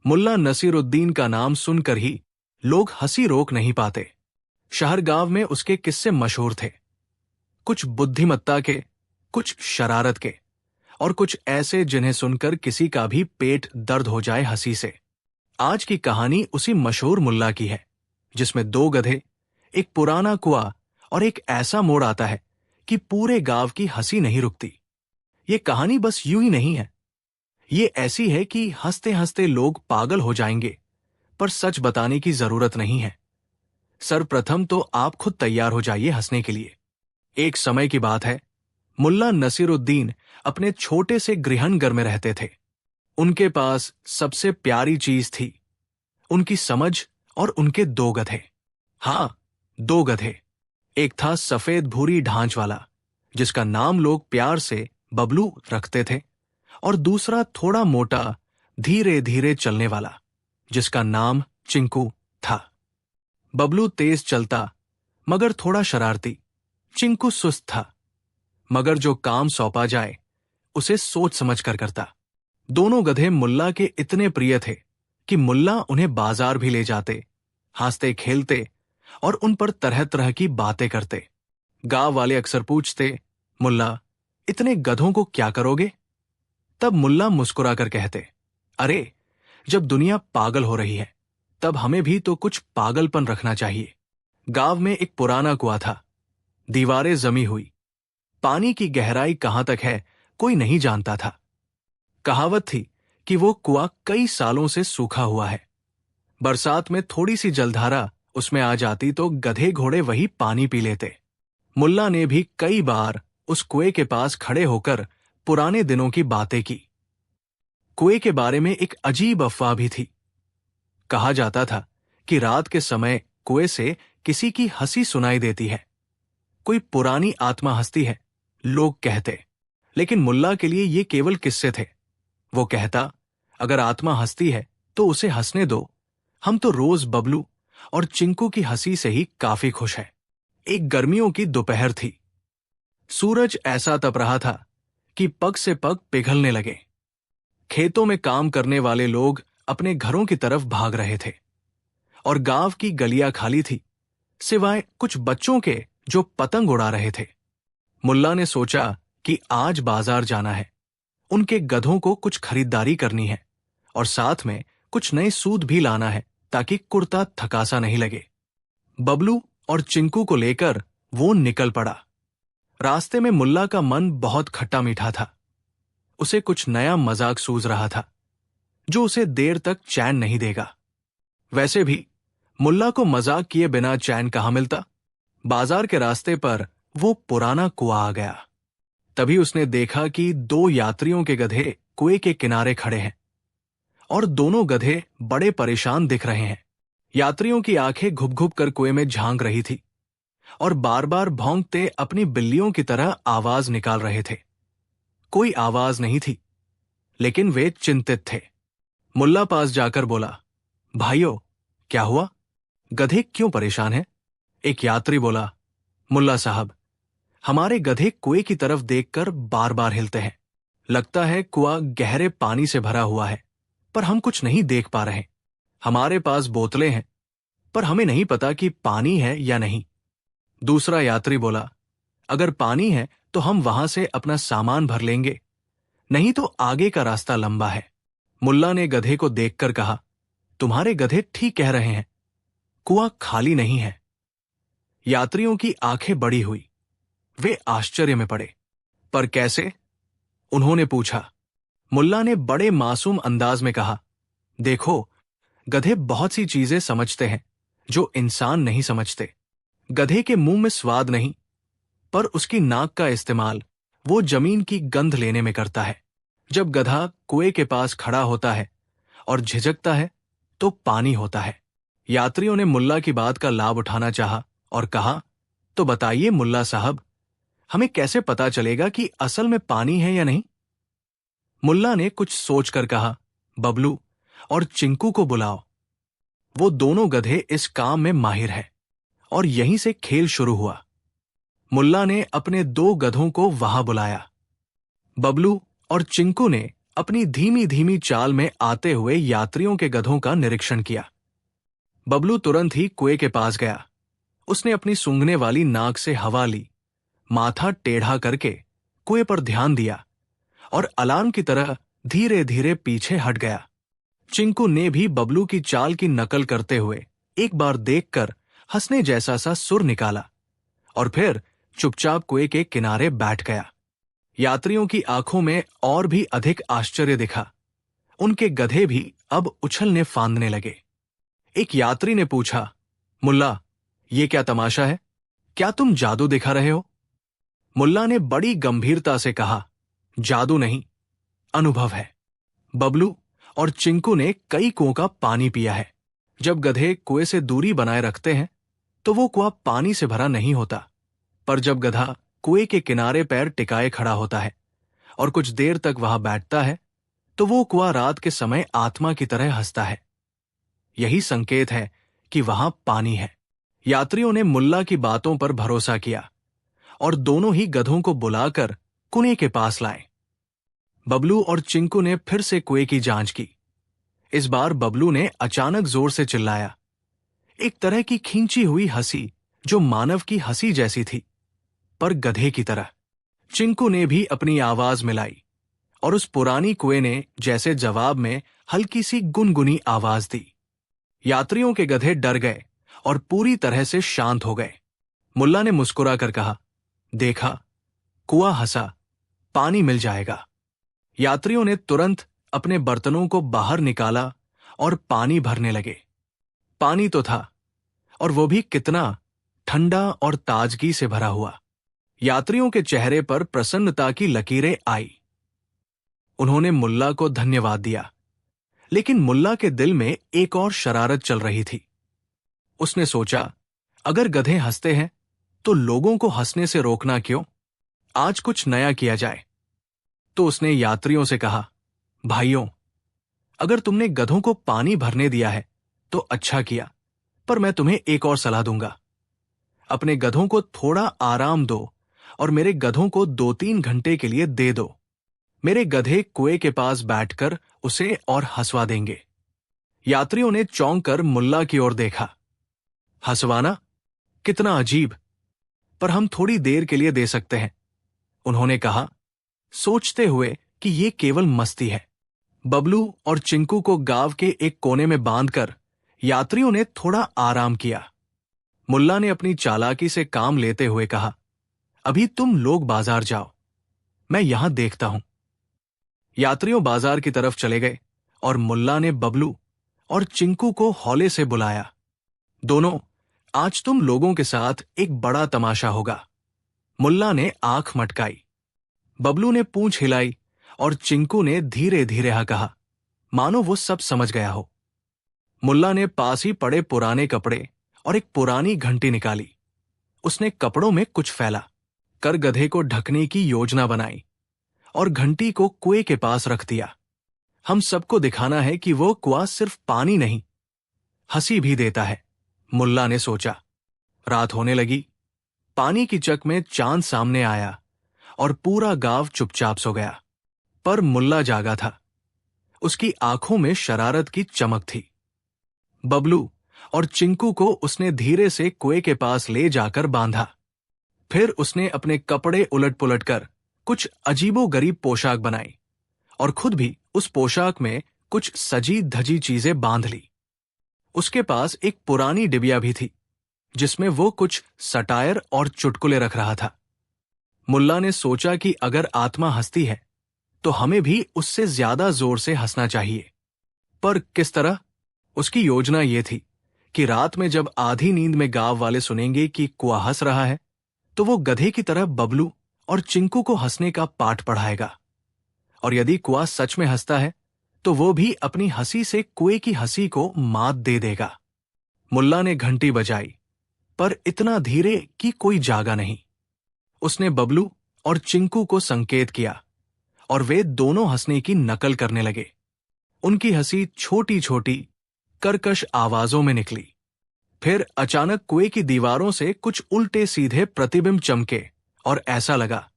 मुल्ला नसीरुद्दीन का नाम सुनकर ही लोग हंसी रोक नहीं पाते। शहर गांव में उसके किस्से मशहूर थे, कुछ बुद्धिमत्ता के, कुछ शरारत के, और कुछ ऐसे जिन्हें सुनकर किसी का भी पेट दर्द हो जाए हंसी से। आज की कहानी उसी मशहूर मुल्ला की है, जिसमें दो गधे, एक पुराना कुआं और एक ऐसा मोड़ आता है कि पूरे गांव की हंसी नहीं रुकती। ये कहानी बस यूं ही नहीं है, ये ऐसी है कि हंसते हंसते लोग पागल हो जाएंगे, पर सच बताने की जरूरत नहीं है। सर्वप्रथम तो आप खुद तैयार हो जाइए हंसने के लिए। एक समय की बात है, मुल्ला नसीरुद्दीन अपने छोटे से गृहनगर में रहते थे। उनके पास सबसे प्यारी चीज थी उनकी समझ और उनके दो गधे। हां, दो गधे। एक था सफेद भूरी ढांच वाला, जिसका नाम लोग प्यार से बबलू रखते थे, और दूसरा थोड़ा मोटा, धीरे धीरे चलने वाला, जिसका नाम चिंकू था। बबलू तेज चलता मगर थोड़ा शरारती, चिंकू सुस्त था मगर जो काम सौंपा जाए उसे सोच समझ कर करता। दोनों गधे मुल्ला के इतने प्रिय थे कि मुल्ला उन्हें बाजार भी ले जाते, हंसते खेलते और उन पर तरह तरह की बातें करते। गांव वाले अक्सर पूछते, मुल्ला, इतने गधों को क्या करोगे? तब मुल्ला मुस्कुराकर कहते, अरे, जब दुनिया पागल हो रही है तब हमें भी तो कुछ पागलपन रखना चाहिए। गांव में एक पुराना कुआं था, दीवारें जमी हुई, पानी की गहराई कहां तक है कोई नहीं जानता था। कहावत थी कि वो कुआं कई सालों से सूखा हुआ है। बरसात में थोड़ी सी जलधारा उसमें आ जाती तो गधे घोड़े वही पानी पी लेते। मुल्ला ने भी कई बार उस कुएं के पास खड़े होकर पुराने दिनों की बातें की। कुएं के बारे में एक अजीब अफवाह भी थी। कहा जाता था कि रात के समय कुएं से किसी की हंसी सुनाई देती है, कोई पुरानी आत्मा हंसती है, लोग कहते। लेकिन मुल्ला के लिए ये केवल किस्से थे। वो कहता, अगर आत्मा हंसती है तो उसे हंसने दो, हम तो रोज बबलू और चिंकू की हंसी से ही काफी खुश हैं। एक गर्मियों की दोपहर थी। सूरज ऐसा तप रहा था कि पग से पग पिघलने लगे। खेतों में काम करने वाले लोग अपने घरों की तरफ भाग रहे थे और गांव की गलियां खाली थी, सिवाय कुछ बच्चों के जो पतंग उड़ा रहे थे। मुल्ला ने सोचा कि आज बाजार जाना है, उनके गधों को कुछ खरीदारी करनी है और साथ में कुछ नए सूद भी लाना है ताकि कुर्ता थकासा नहीं लगे। बबलू और चिंकू को लेकर वो निकल पड़ा। रास्ते में मुल्ला का मन बहुत खट्टा मीठा था। उसे कुछ नया मजाक सूझ रहा था जो उसे देर तक चैन नहीं देगा। वैसे भी मुल्ला को मजाक किए बिना चैन कहाँ मिलता। बाजार के रास्ते पर वो पुराना कुआं आ गया। तभी उसने देखा कि दो यात्रियों के गधे कुएं के किनारे खड़े हैं और दोनों गधे बड़े परेशान दिख रहे हैं। यात्रियों की आंखें घुप घुप कर कुएं में झांक रही थी और बार बार भौंकते अपनी बिल्लियों की तरह आवाज निकाल रहे थे। कोई आवाज नहीं थी, लेकिन वे चिंतित थे। मुल्ला पास जाकर बोला, भाइयों, क्या हुआ? गधे क्यों परेशान हैं? एक यात्री बोला, मुल्ला साहब, हमारे गधे कुएं की तरफ देखकर बार बार हिलते हैं। लगता है कुआं गहरे पानी से भरा हुआ है, पर हम कुछ नहीं देख पा रहे। हमारे पास बोतलें हैं, पर हमें नहीं पता कि पानी है या नहीं। दूसरा यात्री बोला, अगर पानी है तो हम वहां से अपना सामान भर लेंगे, नहीं तो आगे का रास्ता लंबा है। मुल्ला ने गधे को देखकर कहा, तुम्हारे गधे ठीक कह रहे हैं, कुआं खाली नहीं है। यात्रियों की आंखें बड़ी हुई, वे आश्चर्य में पड़े। पर कैसे? उन्होंने पूछा। मुल्ला ने बड़े मासूम अंदाज में कहा, देखो, गधे बहुत सी चीजें समझते हैं जो इंसान नहीं समझते। गधे के मुंह में स्वाद नहीं, पर उसकी नाक का इस्तेमाल वो जमीन की गंध लेने में करता है। जब गधा कुएं के पास खड़ा होता है और झिझकता है तो पानी होता है। यात्रियों ने मुल्ला की बात का लाभ उठाना चाहा और कहा, तो बताइए मुल्ला साहब, हमें कैसे पता चलेगा कि असल में पानी है या नहीं? मुल्ला ने कुछ सोचकर कहा, बबलू और चिंकू को बुलाओ। वो दोनों गधे इस काम में माहिर है। और यहीं से खेल शुरू हुआ। मुल्ला ने अपने दो गधों को वहां बुलाया। बबलू और चिंकू ने अपनी धीमी धीमी चाल में आते हुए यात्रियों के गधों का निरीक्षण किया। बबलू तुरंत ही कुएं के पास गया। उसने अपनी सूंघने वाली नाक से हवा ली, माथा टेढ़ा करके कुएं पर ध्यान दिया और अलार्म की तरह धीरे धीरे पीछे हट गया। चिंकू ने भी बबलू की चाल की नकल करते हुए एक बार देखकर हंसने जैसा सा सुर निकाला और फिर चुपचाप कुएं के किनारे बैठ गया। यात्रियों की आंखों में और भी अधिक आश्चर्य दिखा। उनके गधे भी अब उछलने फांदने लगे। एक यात्री ने पूछा, मुल्ला, ये क्या तमाशा है? क्या तुम जादू दिखा रहे हो? मुल्ला ने बड़ी गंभीरता से कहा, जादू नहीं, अनुभव है। बबलू और चिंकू ने कई कुओं का पानी पिया है। जब गधे कुएं से दूरी बनाए रखते हैं तो वो कुआं पानी से भरा नहीं होता, पर जब गधा कुएं के किनारे पैर टिकाए खड़ा होता है और कुछ देर तक वहां बैठता है तो वो कुआं रात के समय आत्मा की तरह हंसता है। यही संकेत है कि वहां पानी है। यात्रियों ने मुल्ला की बातों पर भरोसा किया और दोनों ही गधों को बुलाकर कुएं के पास लाए। बबलू और चिंकू ने फिर से कुएं की जांच की। इस बार बबलू ने अचानक जोर से चिल्लाया, एक तरह की खींची हुई हंसी जो मानव की हंसी जैसी थी, पर गधे की तरह। चिंकू ने भी अपनी आवाज मिलाई और उस पुरानी कुएं ने जैसे जवाब में हल्की सी गुनगुनी आवाज दी। यात्रियों के गधे डर गए और पूरी तरह से शांत हो गए। मुल्ला ने मुस्कुराकर कहा, देखा, कुआं हंसा, पानी मिल जाएगा। यात्रियों ने तुरंत अपने बर्तनों को बाहर निकाला और पानी भरने लगे। पानी तो था, और वो भी कितना ठंडा और ताजगी से भरा हुआ। यात्रियों के चेहरे पर प्रसन्नता की लकीरें आई। उन्होंने मुल्ला को धन्यवाद दिया, लेकिन मुल्ला के दिल में एक और शरारत चल रही थी। उसने सोचा, अगर गधे हंसते हैं तो लोगों को हंसने से रोकना क्यों? आज कुछ नया किया जाए। तो उसने यात्रियों से कहा, भाइयों, अगर तुमने गधों को पानी भरने दिया है तो अच्छा किया, पर मैं तुम्हें एक और सलाह दूंगा। अपने गधों को थोड़ा आराम दो और मेरे गधों को 2-3 घंटे के लिए दे दो। मेरे गधे कुएं के पास बैठकर उसे और हंसवा देंगे। यात्रियों ने चौंक कर मुल्ला की ओर देखा। हंसवाना? कितना अजीब, पर हम थोड़ी देर के लिए दे सकते हैं, उन्होंने कहा, सोचते हुए कि ये केवल मस्ती है। बबलू और चिंकू को गांव के एक कोने में बांधकर यात्रियों ने थोड़ा आराम किया। मुल्ला ने अपनी चालाकी से काम लेते हुए कहा, अभी तुम लोग बाजार जाओ, मैं यहां देखता हूं। यात्रियों बाजार की तरफ चले गए और मुल्ला ने बबलू और चिंकू को हौले से बुलाया। दोनों, आज तुम लोगों के साथ एक बड़ा तमाशा होगा। मुल्ला ने आंख मटकाई। बबलू ने पूंछ हिलाई और चिंकू ने धीरे धीरे हाँ कहा, मानो वो सब समझ गया हो। मुल्ला ने पास ही पड़े पुराने कपड़े और एक पुरानी घंटी निकाली। उसने कपड़ों में कुछ फैला कर गधे को ढकने की योजना बनाई और घंटी को कुएं के पास रख दिया। हम सबको दिखाना है कि वो कुआं सिर्फ पानी नहीं, हंसी भी देता है, मुल्ला ने सोचा। रात होने लगी। पानी की चक में चांद सामने आया और पूरा गांव चुपचाप सो गया, पर मुल्ला जागा था। उसकी आंखों में शरारत की चमक थी। बबलू और चिंकू को उसने धीरे से कुएं के पास ले जाकर बांधा। फिर उसने अपने कपड़े उलट पुलट कर कुछ अजीबोगरीब पोशाक बनाई और खुद भी उस पोशाक में कुछ सजी धजी चीजें बांध ली। उसके पास एक पुरानी डिबिया भी थी जिसमें वो कुछ सटायर और चुटकुले रख रहा था। मुल्ला ने सोचा कि अगर आत्मा हंसती है तो हमें भी उससे ज्यादा जोर से हंसना चाहिए। पर किस तरह? उसकी योजना ये थी कि रात में जब आधी नींद में गांव वाले सुनेंगे कि कुआं हंस रहा है तो वो गधे की तरह बबलू और चिंकू को हंसने का पाठ पढ़ाएगा, और यदि कुआं सच में हंसता है तो वो भी अपनी हंसी से कुएं की हंसी को मात दे देगा। मुल्ला ने घंटी बजाई, पर इतना धीरे कि कोई जागा नहीं। उसने बबलू और चिंकू को संकेत किया और वे दोनों हंसने की नकल करने लगे। उनकी हंसी छोटी छोटी कर्कश आवाजों में निकली। फिर अचानक कुएं की दीवारों से कुछ उल्टे सीधे प्रतिबिंब चमके और ऐसा लगा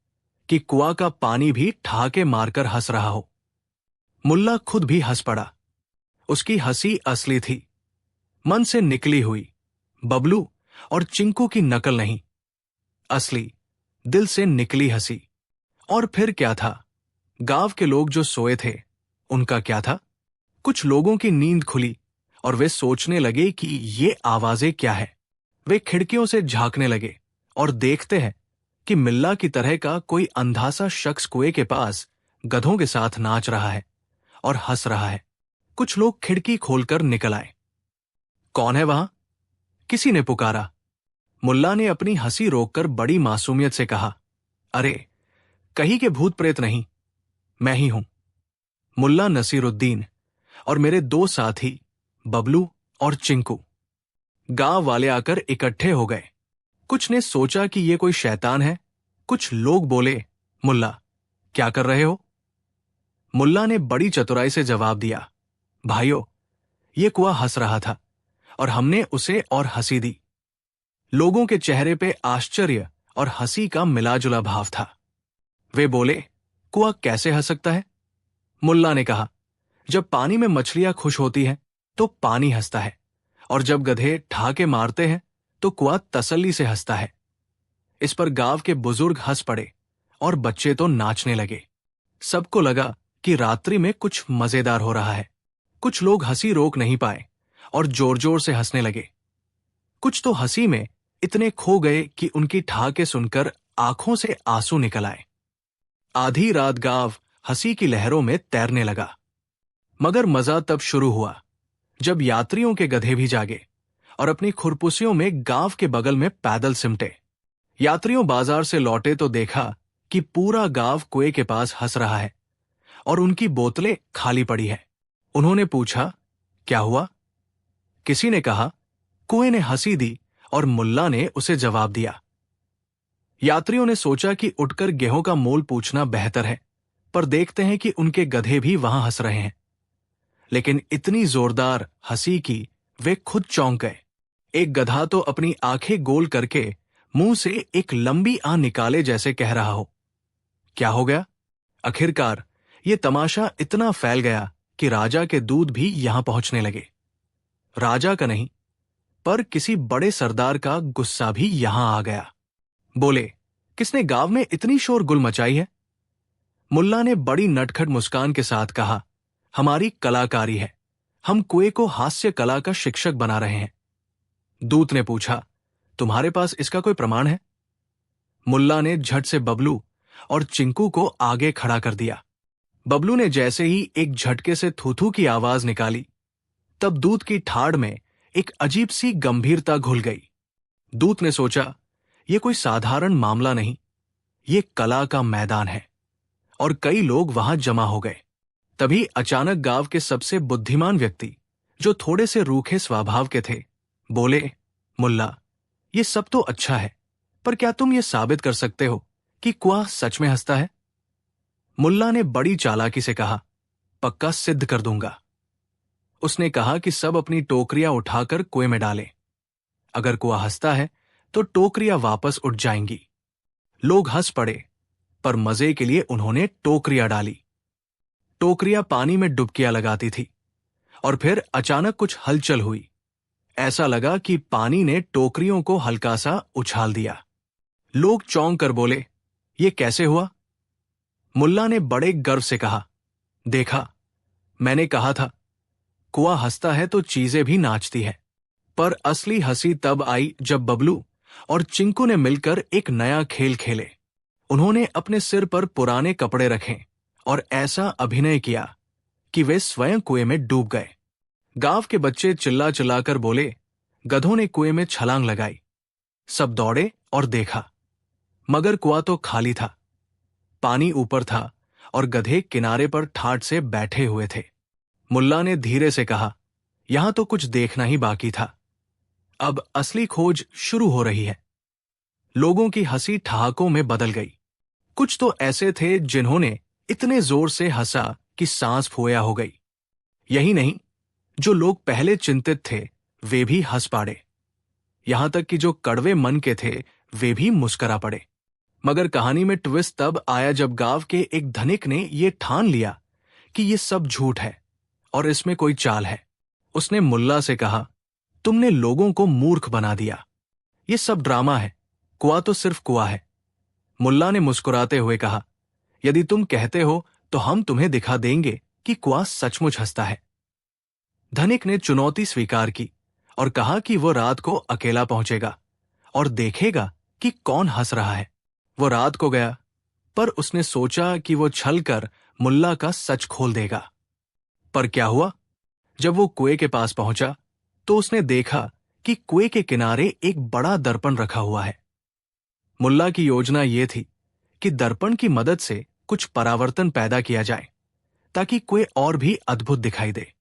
कि कुआं का पानी भी ठहाके मारकर हंस रहा हो। मुल्ला खुद भी हंस पड़ा। उसकी हंसी असली थी, मन से निकली हुई, बबलू और चिंकू की नकल नहीं, असली, दिल से निकली हंसी। और फिर क्या था? गांव के लोग जो सोए थे, उनका क्या था? कुछ लोगों की नींद खुली और वे सोचने लगे कि ये आवाजें क्या है। वे खिड़कियों से झांकने लगे और देखते हैं कि मिल्ला की तरह का कोई अंधा सा शख्स कुएं के पास गधों के साथ नाच रहा है और हंस रहा है। कुछ लोग खिड़की खोलकर निकल आए। कौन है वहां? किसी ने पुकारा। मुल्ला ने अपनी हंसी रोककर बड़ी मासूमियत से कहा, अरे, कहीं के भूत प्रेत नहीं, मैं ही हूं, मुल्ला नसीरुद्दीन, और मेरे दो साथी बबलू और चिंकू। गांव वाले आकर इकट्ठे हो गए। कुछ ने सोचा कि ये कोई शैतान है। कुछ लोग बोले, मुल्ला, क्या कर रहे हो? मुल्ला ने बड़ी चतुराई से जवाब दिया, भाइयों, ये कुआं हंस रहा था और हमने उसे और हंसी दी। लोगों के चेहरे पे आश्चर्य और हंसी का मिलाजुला भाव था। वे बोले, कुआं कैसे हंस सकता है? मुल्ला ने कहा, जब पानी में मछलियां खुश होती हैं तो पानी हंसता है, और जब गधे ठहाके मारते हैं तो कुआं तसल्ली से हंसता है। इस पर गांव के बुजुर्ग हंस पड़े और बच्चे तो नाचने लगे। सबको लगा कि रात्रि में कुछ मजेदार हो रहा है। कुछ लोग हंसी रोक नहीं पाए और जोर जोर से हंसने लगे। कुछ तो हंसी में इतने खो गए कि उनकी ठहाके सुनकर आंखों से आंसू निकल आए। आधी रात गांव हंसी की लहरों में तैरने लगा। मगर मजा तब शुरू हुआ जब यात्रियों के गधे भी जागे और अपनी खुरपुसियों में गांव के बगल में पैदल सिमटे। यात्रियों बाजार से लौटे तो देखा कि पूरा गांव कुएं के पास हंस रहा है और उनकी बोतलें खाली पड़ी है। उन्होंने पूछा, क्या हुआ? किसी ने कहा, कुएं ने हंसी दी, और मुल्ला ने उसे जवाब दिया। यात्रियों ने सोचा कि उठकर गेहूं का मोल पूछना बेहतर है, पर देखते हैं कि उनके गधे भी वहां हंस रहे हैं। लेकिन इतनी जोरदार हंसी की वे खुद चौंक गए। एक गधा तो अपनी आंखें गोल करके मुंह से एक लंबी आह निकाले जैसे कह रहा हो। क्या हो गया? आखिरकार ये तमाशा इतना फैल गया कि राजा के दूत भी यहां पहुंचने लगे। राजा का नहीं, पर किसी बड़े सरदार का गुस्सा भी यहां आ गया। बोले, किसने गांव में इतनी शोरगुल मचाई है? मुल्ला ने बड़ी नटखट मुस्कान के साथ कहा, हमारी कलाकारी है, हम कुएं को हास्य कला का शिक्षक बना रहे हैं। दूत ने पूछा, तुम्हारे पास इसका कोई प्रमाण है? मुल्ला ने झट से बबलू और चिंकू को आगे खड़ा कर दिया। बबलू ने जैसे ही एक झटके से थूथू की आवाज निकाली, तब दूत की ठाड़ में एक अजीब सी गंभीरता घुल गई। दूत ने सोचा, यह कोई साधारण मामला नहीं, ये कला का मैदान है, और कई लोग वहां जमा हो गए। तभी अचानक गांव के सबसे बुद्धिमान व्यक्ति, जो थोड़े से रूखे स्वभाव के थे, बोले, मुल्ला, ये सब तो अच्छा है, पर क्या तुम ये साबित कर सकते हो कि कुआं सच में हंसता है? मुल्ला ने बड़ी चालाकी से कहा, पक्का सिद्ध कर दूंगा। उसने कहा कि सब अपनी टोकरियां उठाकर कुएं में डालें। अगर कुआं हंसता है तो टोकरियां वापस उठ जाएंगी। लोग हंस पड़े, पर मजे के लिए उन्होंने टोकरियां डाली। टोकरियां पानी में डुबकियां लगाती थी, और फिर अचानक कुछ हलचल हुई। ऐसा लगा कि पानी ने टोकरियों को हल्का सा उछाल दिया। लोग चौंक कर बोले, ये कैसे हुआ? मुल्ला ने बड़े गर्व से कहा, देखा, मैंने कहा था, कुआं हंसता है तो चीजें भी नाचती है। पर असली हंसी तब आई जब बबलू और चिंकू ने मिलकर एक नया खेल खेले। उन्होंने अपने सिर पर पुराने कपड़े रखे और ऐसा अभिनय किया कि वे स्वयं कुएं में डूब गए। गांव के बच्चे चिल्ला चिल्लाकर बोले, गधों ने कुएं में छलांग लगाई। सब दौड़े और देखा, मगर कुआं तो खाली था। पानी ऊपर था और गधे किनारे पर ठाठ से बैठे हुए थे। मुल्ला ने धीरे से कहा, यहां तो कुछ देखना ही बाकी था, अब असली खोज शुरू हो रही है। लोगों की हंसी ठहाकों में बदल गई। कुछ तो ऐसे थे जिन्होंने इतने जोर से हंसा कि सांस फोया हो गई। यही नहीं, जो लोग पहले चिंतित थे वे भी हंस पड़े। यहां तक कि जो कड़वे मन के थे वे भी मुस्करा पड़े। मगर कहानी में ट्विस्ट तब आया जब गांव के एक धनिक ने यह ठान लिया कि ये सब झूठ है और इसमें कोई चाल है। उसने मुल्ला से कहा, तुमने लोगों को मूर्ख बना दिया, ये सब ड्रामा है, कुआं तो सिर्फ कुआं है। मुल्ला ने मुस्कुराते हुए कहा, यदि तुम कहते हो तो हम तुम्हें दिखा देंगे कि कुआं सचमुच हंसता है। धनिक ने चुनौती स्वीकार की और कहा कि वो रात को अकेला पहुंचेगा और देखेगा कि कौन हंस रहा है। वो रात को गया, पर उसने सोचा कि वो छल कर मुल्ला का सच खोल देगा। पर क्या हुआ? जब वो कुएं के पास पहुंचा तो उसने देखा कि कुएं के किनारे एक बड़ा दर्पण रखा हुआ है। मुल्ला की योजना ये थी कि दर्पण की मदद से कुछ परावर्तन पैदा किया जाए ताकि कुएं और भी अद्भुत दिखाई दे।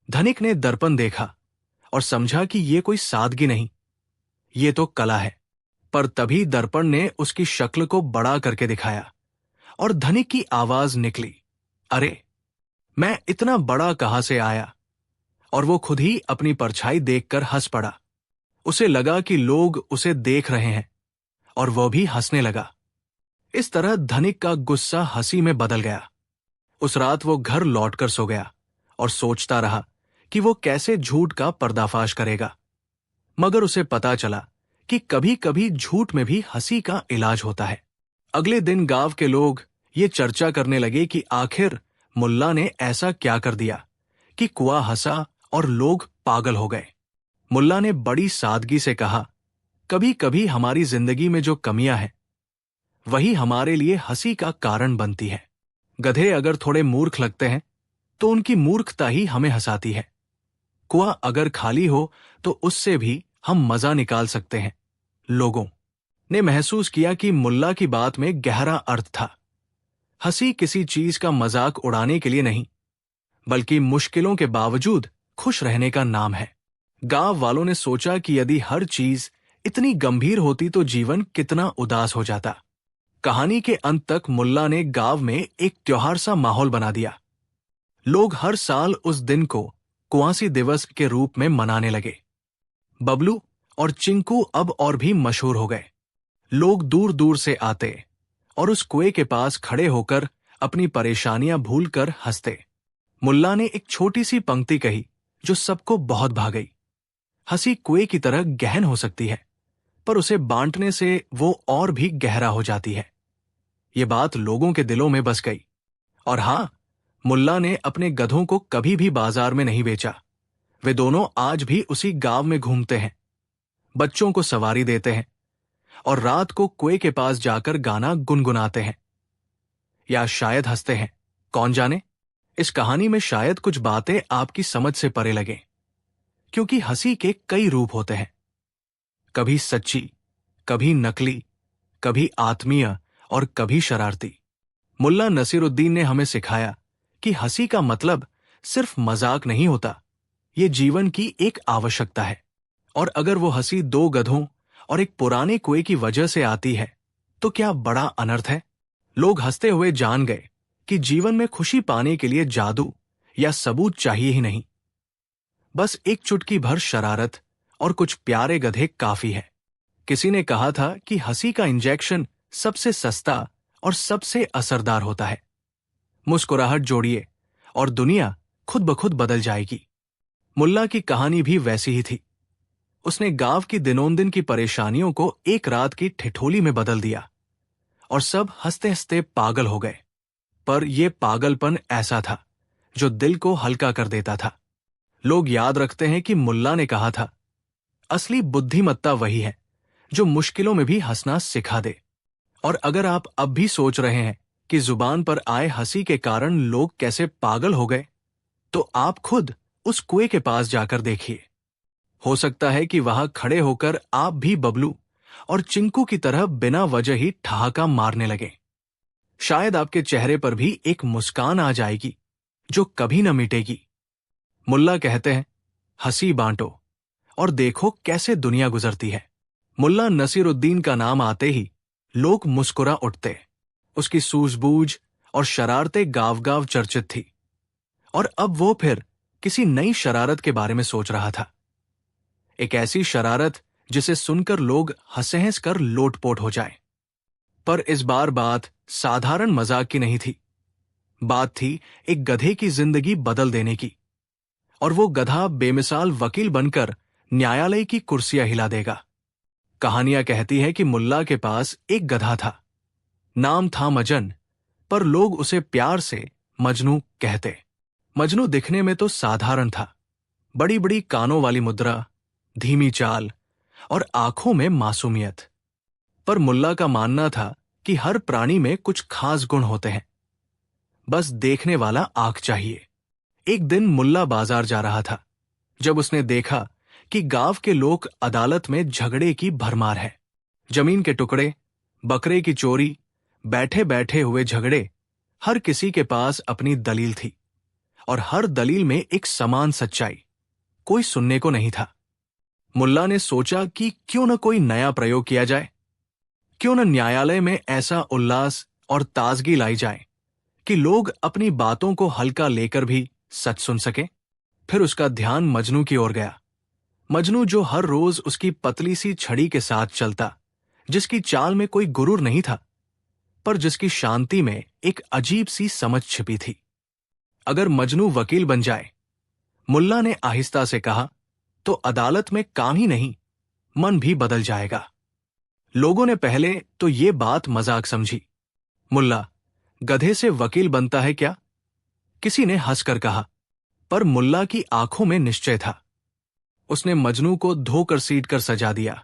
धनिक ने दर्पण देखा और समझा कि ये कोई सादगी नहीं, ये तो कला है। पर तभी दर्पण ने उसकी शक्ल को बड़ा करके दिखाया और धनिक की आवाज निकली, अरे, मैं इतना बड़ा कहां से आया? और वो खुद ही अपनी परछाई देखकर हंस पड़ा। उसे लगा कि लोग उसे देख रहे हैं और वह भी हंसने लगा। इस तरह धनिक का गुस्सा हंसी में बदल गया। उस रात वो घर लौटकर सो गया और सोचता रहा कि वो कैसे झूठ का पर्दाफाश करेगा। मगर उसे पता चला कि कभी कभी झूठ में भी हंसी का इलाज होता है। अगले दिन गांव के लोग ये चर्चा करने लगे कि आखिर मुल्ला ने ऐसा क्या कर दिया कि कुआं हंसा और लोग पागल हो गए। मुल्ला ने बड़ी सादगी से कहा, कभी कभी हमारी जिंदगी में जो कमियां हैं वही हमारे लिए हंसी का कारण बनती है। गधे अगर थोड़े मूर्ख लगते हैं तो उनकी मूर्खता ही हमें हंसाती है। कुआं अगर खाली हो तो उससे भी हम मजा निकाल सकते हैं। लोगों ने महसूस किया कि मुल्ला की बात में गहरा अर्थ था। हंसी किसी चीज का मजाक उड़ाने के लिए नहीं, बल्कि मुश्किलों के बावजूद खुश रहने का नाम है। गांव वालों ने सोचा कि यदि हर चीज इतनी गंभीर होती तो जीवन कितना उदास हो जाता। कहानी के अंत तक मुल्ला ने गांव में एक त्योहार सा माहौल बना दिया। लोग हर साल उस दिन को कुआंसी दिवस के रूप में मनाने लगे। बबलू और चिंकू अब और भी मशहूर हो गए। लोग दूर दूर से आते और उस कुएं के पास खड़े होकर अपनी परेशानियां भूलकर हंसते। मुल्ला ने एक छोटी सी पंक्ति कही जो सबको बहुत भा गई। हंसी कुएं की तरह गहन हो सकती है, पर उसे बांटने से वो और भी गहरा हो जाती है। ये बात लोगों के दिलों में बस गई। और हाँ, मुल्ला ने अपने गधों को कभी भी बाजार में नहीं बेचा। वे दोनों आज भी उसी गांव में घूमते हैं, बच्चों को सवारी देते हैं और रात को कुएं के पास जाकर गाना गुनगुनाते हैं, या शायद हंसते हैं। कौन जाने, इस कहानी में शायद कुछ बातें आपकी समझ से परे लगें, क्योंकि हंसी के कई रूप होते हैं, कभी सच्ची, कभी नकली, कभी आत्मीय और कभी शरारती। मुल्ला नसीरुद्दीन ने हमें सिखाया कि हंसी का मतलब सिर्फ मजाक नहीं होता, ये जीवन की एक आवश्यकता है। और अगर वो हंसी दो गधों और एक पुराने कुएं की वजह से आती है तो क्या बड़ा अनर्थ है। लोग हंसते हुए जान गए कि जीवन में खुशी पाने के लिए जादू या सबूत चाहिए ही नहीं, बस एक चुटकी भर शरारत और कुछ प्यारे गधे काफी है। किसी ने कहा था कि हंसी का इंजेक्शन सबसे सस्ता और सबसे असरदार होता है। मुस्कुराहट जोड़िए और दुनिया खुद ब खुद बदल जाएगी। मुल्ला की कहानी भी वैसी ही थी। उसने गांव की दिनोंदिन की परेशानियों को एक रात की ठिठोली में बदल दिया और सब हंसते हंसते पागल हो गए। पर यह पागलपन ऐसा था जो दिल को हल्का कर देता था। लोग याद रखते हैं कि मुल्ला ने कहा था, असली बुद्धिमत्ता वही है जो मुश्किलों में भी हंसना सिखा दे। और अगर आप अब भी सोच रहे हैं कि जुबान पर आए हंसी के कारण लोग कैसे पागल हो गए, तो आप खुद उस कुएं के पास जाकर देखिए। हो सकता है कि वहां खड़े होकर आप भी बबलू और चिंकू की तरह बिना वजह ही ठहाका मारने लगे। शायद आपके चेहरे पर भी एक मुस्कान आ जाएगी जो कभी न मिटेगी। मुल्ला कहते हैं, हंसी बांटो और देखो कैसे दुनिया गुजरती है। मुल्ला नसीरुद्दीन का नाम आते ही लोग मुस्कुरा उठते। उसकी सूझबूझ और शरारतें गांव गांव चर्चित थी। और अब वो फिर किसी नई शरारत के बारे में सोच रहा था, एक ऐसी शरारत जिसे सुनकर लोग हंसे हंस कर लोटपोट हो जाए। पर इस बार बात साधारण मजाक की नहीं थी। बात थी एक गधे की जिंदगी बदल देने की, और वो गधा बेमिसाल वकील बनकर न्यायालय की कुर्सियां हिला देगा। कहानियां कहती है कि मुल्ला के पास एक गधा था। नाम था मजन, पर लोग उसे प्यार से मजनू कहते। मजनू दिखने में तो साधारण था, बड़ी बड़ी कानों वाली मुद्रा, धीमी चाल और आंखों में मासूमियत। पर मुल्ला का मानना था कि हर प्राणी में कुछ खास गुण होते हैं, बस देखने वाला आंख चाहिए। एक दिन मुल्ला बाजार जा रहा था, जब उसने देखा कि गांव के लोग अदालत में झगड़े की भरमार है। जमीन के टुकड़े, बकरे की चोरी, बैठे बैठे हुए झगड़े, हर किसी के पास अपनी दलील थी, और हर दलील में एक समान सच्चाई। कोई सुनने को नहीं था। मुल्ला ने सोचा कि क्यों न कोई नया प्रयोग किया जाए, क्यों न न्यायालय में ऐसा उल्लास और ताजगी लाई जाए कि लोग अपनी बातों को हल्का लेकर भी सच सुन सके। फिर उसका ध्यान मजनू की ओर गया। मजनू जो हर रोज उसकी पतली सी छड़ी के साथ चलता, जिसकी चाल में कोई गुरूर नहीं था, पर जिसकी शांति में एक अजीब सी समझ छिपी थी। अगर मजनू वकील बन जाए, मुल्ला ने आहिस्ता से कहा, तो अदालत में काम ही नहीं, मन भी बदल जाएगा। लोगों ने पहले तो ये बात मजाक समझी। मुल्ला, गधे से वकील बनता है क्या? किसी ने हंसकर कहा, पर मुल्ला की आंखों में निश्चय था। उसने मजनू को धोकर सीट कर सजा दिया।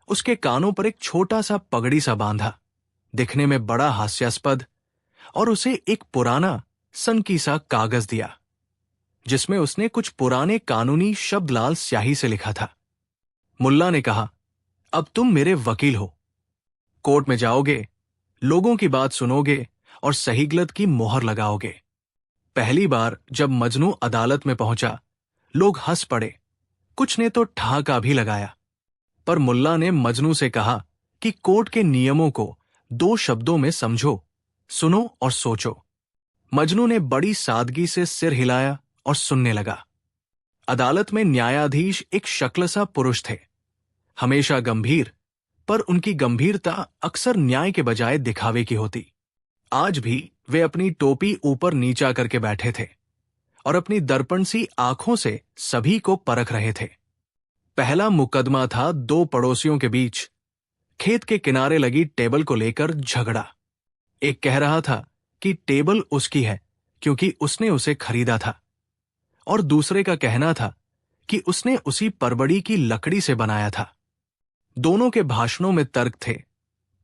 उसके कानों पर एक छोटा सा पगड़ी सा बांधा, दिखने में बड़ा हास्यास्पद, और उसे एक पुराना सनकी सा कागज दिया, जिसमें उसने कुछ पुराने कानूनी शब्द लाल स्याही से लिखा था। मुल्ला ने कहा, अब तुम मेरे वकील हो। कोर्ट में जाओगे, लोगों की बात सुनोगे और सही गलत की मोहर लगाओगे। पहली बार जब मजनू अदालत में पहुंचा, लोग हंस पड़े, कुछ ने तो ठहाका भी लगाया। पर मुल्ला ने मजनू से कहा कि कोर्ट के नियमों को 2 शब्दों में समझो, सुनो और सोचो। मजनू ने बड़ी सादगी से सिर हिलाया और सुनने लगा। अदालत में न्यायाधीश एक शक्लसा पुरुष थे, हमेशा गंभीर, पर उनकी गंभीरता अक्सर न्याय के बजाय दिखावे की होती। आज भी वे अपनी टोपी ऊपर नीचा करके बैठे थे और अपनी दर्पण सी आंखों से सभी को परख रहे थे। पहला मुकदमा था 2 पड़ोसियों के बीच, खेत के किनारे लगी टेबल को लेकर झगड़ा। एक कह रहा था कि टेबल उसकी है क्योंकि उसने उसे खरीदा था, और दूसरे का कहना था कि उसने उसी परबड़ी की लकड़ी से बनाया था। दोनों के भाषणों में तर्क थे,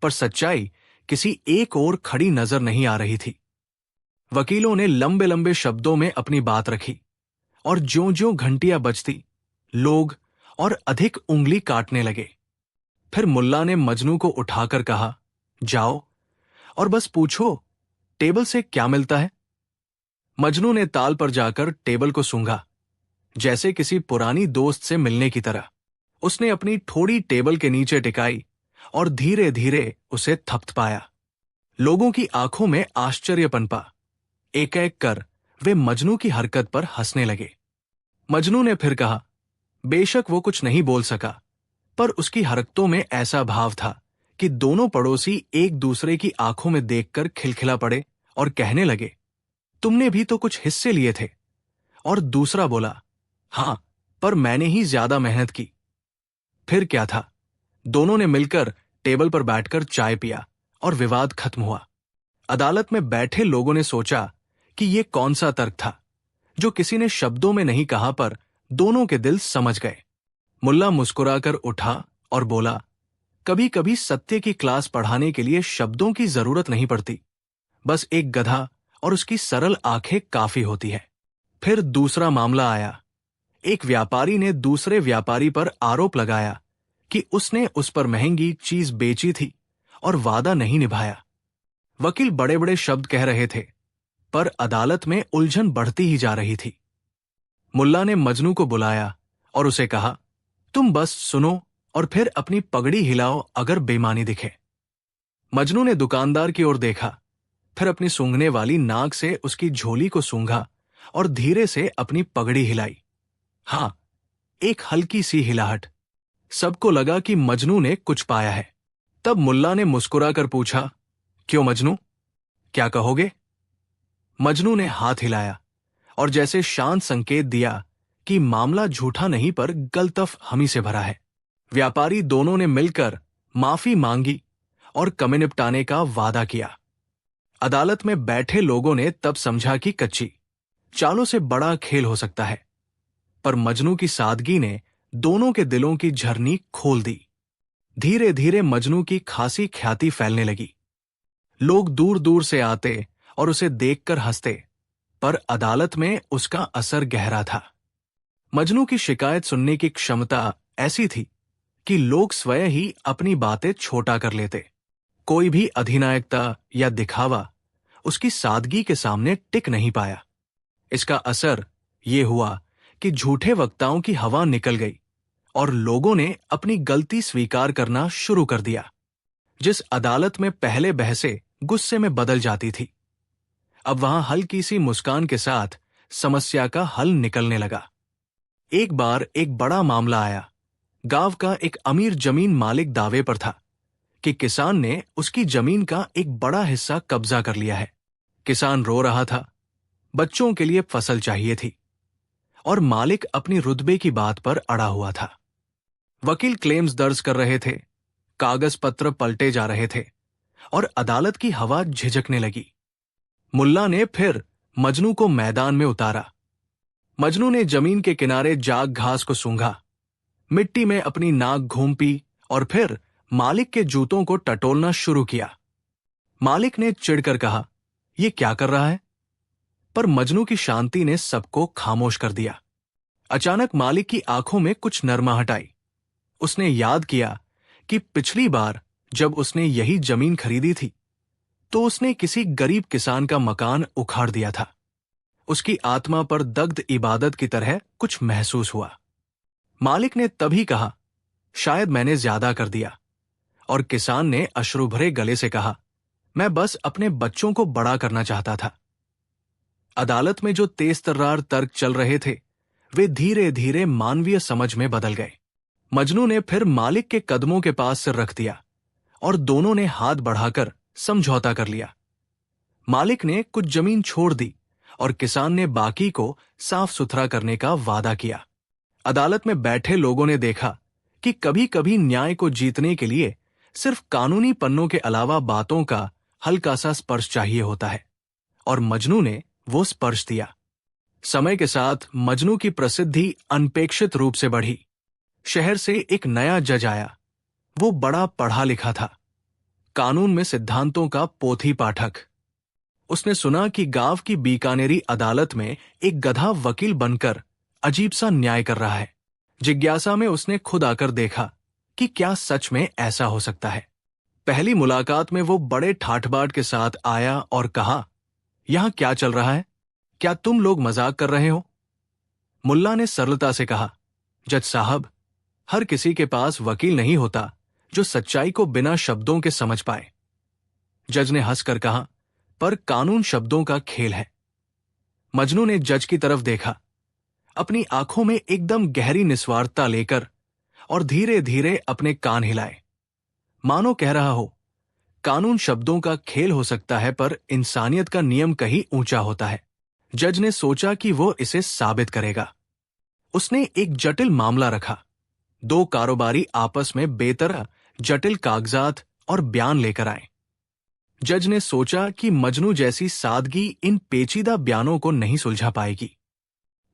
पर सच्चाई किसी एक ओर खड़ी नजर नहीं आ रही थी। वकीलों ने लंबे लंबे शब्दों में अपनी बात रखी, और ज्यों-ज्यों घंटियां बजती, लोग और अधिक उंगली काटने लगे। फिर मुल्ला ने मजनू को उठाकर कहा, जाओ और बस पूछो, टेबल से क्या मिलता है? मजनू ने ताल पर जाकर टेबल को सूंघा, जैसे किसी पुरानी दोस्त से मिलने की तरह। उसने अपनी ठोड़ी टेबल के नीचे टिकाई और धीरे धीरे उसे थपथपाया। लोगों की आंखों में आश्चर्य पनपा। एक एक कर वे मजनू की हरकत पर हंसने लगे। मजनू ने फिर कहा, बेशक वो कुछ नहीं बोल सका, पर उसकी हरकतों में ऐसा भाव था कि दोनों पड़ोसी एक दूसरे की आंखों में देखकर खिलखिला पड़े और कहने लगे, तुमने भी तो कुछ हिस्से लिए थे। और दूसरा बोला, हां, पर मैंने ही ज्यादा मेहनत की। फिर क्या था, दोनों ने मिलकर टेबल पर बैठकर चाय पिया और विवाद खत्म हुआ। अदालत में बैठे लोगों ने सोचा कि ये कौन सा तर्क था जो किसी ने शब्दों में नहीं कहा, पर दोनों के दिल समझ गए। मुल्ला मुस्कुराकर उठा और बोला, कभी कभी सत्य की क्लास पढ़ाने के लिए शब्दों की जरूरत नहीं पड़ती, बस एक गधा और उसकी सरल आंखें काफी होती है। फिर दूसरा मामला आया। एक व्यापारी ने दूसरे व्यापारी पर आरोप लगाया कि उसने उस पर महंगी चीज बेची थी और वादा नहीं निभाया। वकील बड़े बड़े शब्द कह रहे थे, पर अदालत में उलझन बढ़ती ही जा रही थी। मुल्ला ने मजनू को बुलाया और उसे कहा, तुम बस सुनो और फिर अपनी पगड़ी हिलाओ अगर बेईमानी दिखे। मजनू ने दुकानदार की ओर देखा, फिर अपनी सूंघने वाली नाक से उसकी झोली को सूंघा और धीरे से अपनी पगड़ी हिलाई। हां, एक हल्की सी हिलाहट। सबको लगा कि मजनू ने कुछ पाया है। तब मुल्ला ने मुस्कुराकर पूछा, क्यों मजनू, क्या कहोगे? मजनू ने हाथ हिलाया और जैसे शांत संकेत दिया कि मामला झूठा नहीं पर गलतफ हमी से भरा है। व्यापारी दोनों ने मिलकर माफी मांगी और कमे निपटाने का वादा किया। अदालत में बैठे लोगों ने तब समझा कि कच्ची चालों से बड़ा खेल हो सकता है, पर मजनू की सादगी ने दोनों के दिलों की झरनी खोल दी। धीरे धीरे मजनू की खासी ख्याति फैलने लगी। लोग दूर दूर से आते और उसे देखकर हंसते, पर अदालत में उसका असर गहरा था। मजनू की शिकायत सुनने की क्षमता ऐसी थी कि लोग स्वयं ही अपनी बातें छोटा कर लेते। कोई भी अधिनायकता या दिखावा उसकी सादगी के सामने टिक नहीं पाया। इसका असर ये हुआ कि झूठे वक्ताओं की हवा निकल गई और लोगों ने अपनी गलती स्वीकार करना शुरू कर दिया। जिस अदालत में पहले बहसें गुस्से में बदल जाती थी, अब वहां हल्की सी मुस्कान के साथ समस्या का हल निकलने लगा। एक बार एक बड़ा मामला आया। गांव का एक अमीर जमीन मालिक दावे पर था कि किसान ने उसकी जमीन का एक बड़ा हिस्सा कब्जा कर लिया है। किसान रो रहा था, बच्चों के लिए फसल चाहिए थी, और मालिक अपनी रुतबे की बात पर अड़ा हुआ था। वकील क्लेम्स दर्ज कर रहे थे, कागज पत्र पलटे जा रहे थे और अदालत की हवा झिझकने लगी। मुल्ला ने फिर मजनू को मैदान में उतारा। मजनू ने जमीन के किनारे जाग घास को सूंघा, मिट्टी में अपनी नाक घूंपी और फिर मालिक के जूतों को टटोलना शुरू किया। मालिक ने चिढ़कर कहा, यह क्या कर रहा है? पर मजनू की शांति ने सबको खामोश कर दिया। अचानक मालिक की आंखों में कुछ नरमाहट आई। उसने याद किया कि पिछली बार जब उसने यही जमीन खरीदी थी तो उसने किसी गरीब किसान का मकान उखाड़ दिया था। उसकी आत्मा पर दग्ध इबादत की तरह कुछ महसूस हुआ। मालिक ने तभी कहा, शायद मैंने ज्यादा कर दिया, और किसान ने अश्रु भरे गले से कहा, मैं बस अपने बच्चों को बड़ा करना चाहता था। अदालत में जो तेज तर्रार तर्क चल रहे थे वे धीरे धीरे मानवीय समझ में बदल गए। मजनू ने फिर मालिक के कदमों के पास सिर रख दिया और दोनों ने हाथ बढ़ाकर समझौता कर लिया। मालिक ने कुछ जमीन छोड़ दी और किसान ने बाकी को साफ सुथरा करने का वादा किया। अदालत में बैठे लोगों ने देखा कि कभी कभी न्याय को जीतने के लिए सिर्फ कानूनी पन्नों के अलावा बातों का हल्का सा स्पर्श चाहिए होता है, और मजनू ने वो स्पर्श दिया। समय के साथ मजनू की प्रसिद्धि अनपेक्षित रूप से बढ़ी। शहर से एक नया जज आया। वो बड़ा पढ़ा लिखा था, कानून में सिद्धांतों का पोथी पाठक। उसने सुना कि गांव की बीकानेरी अदालत में एक गधा वकील बनकर अजीब सा न्याय कर रहा है। जिज्ञासा में उसने खुद आकर देखा कि क्या सच में ऐसा हो सकता है। पहली मुलाकात में वो बड़े ठाठबाट के साथ आया और कहा, यहां क्या चल रहा है? क्या तुम लोग मजाक कर रहे हो? मुल्ला ने सरलता से कहा, जज साहब, हर किसी के पास वकील नहीं होता जो सच्चाई को बिना शब्दों के समझ पाए। जज ने हंसकर कहा, पर कानून शब्दों का खेल है। मजनू ने जज की तरफ देखा, अपनी आंखों में एकदम गहरी निस्वार्थता लेकर, और धीरे धीरे अपने कान हिलाए, मानो कह रहा हो, कानून शब्दों का खेल हो सकता है पर इंसानियत का नियम कहीं ऊंचा होता है। जज ने सोचा कि वो इसे साबित करेगा। उसने एक जटिल मामला रखा। दो कारोबारी आपस में बेतरह जटिल कागजात और बयान लेकर आए। जज ने सोचा कि मजनू जैसी सादगी इन पेचीदा बयानों को नहीं सुलझा पाएगी,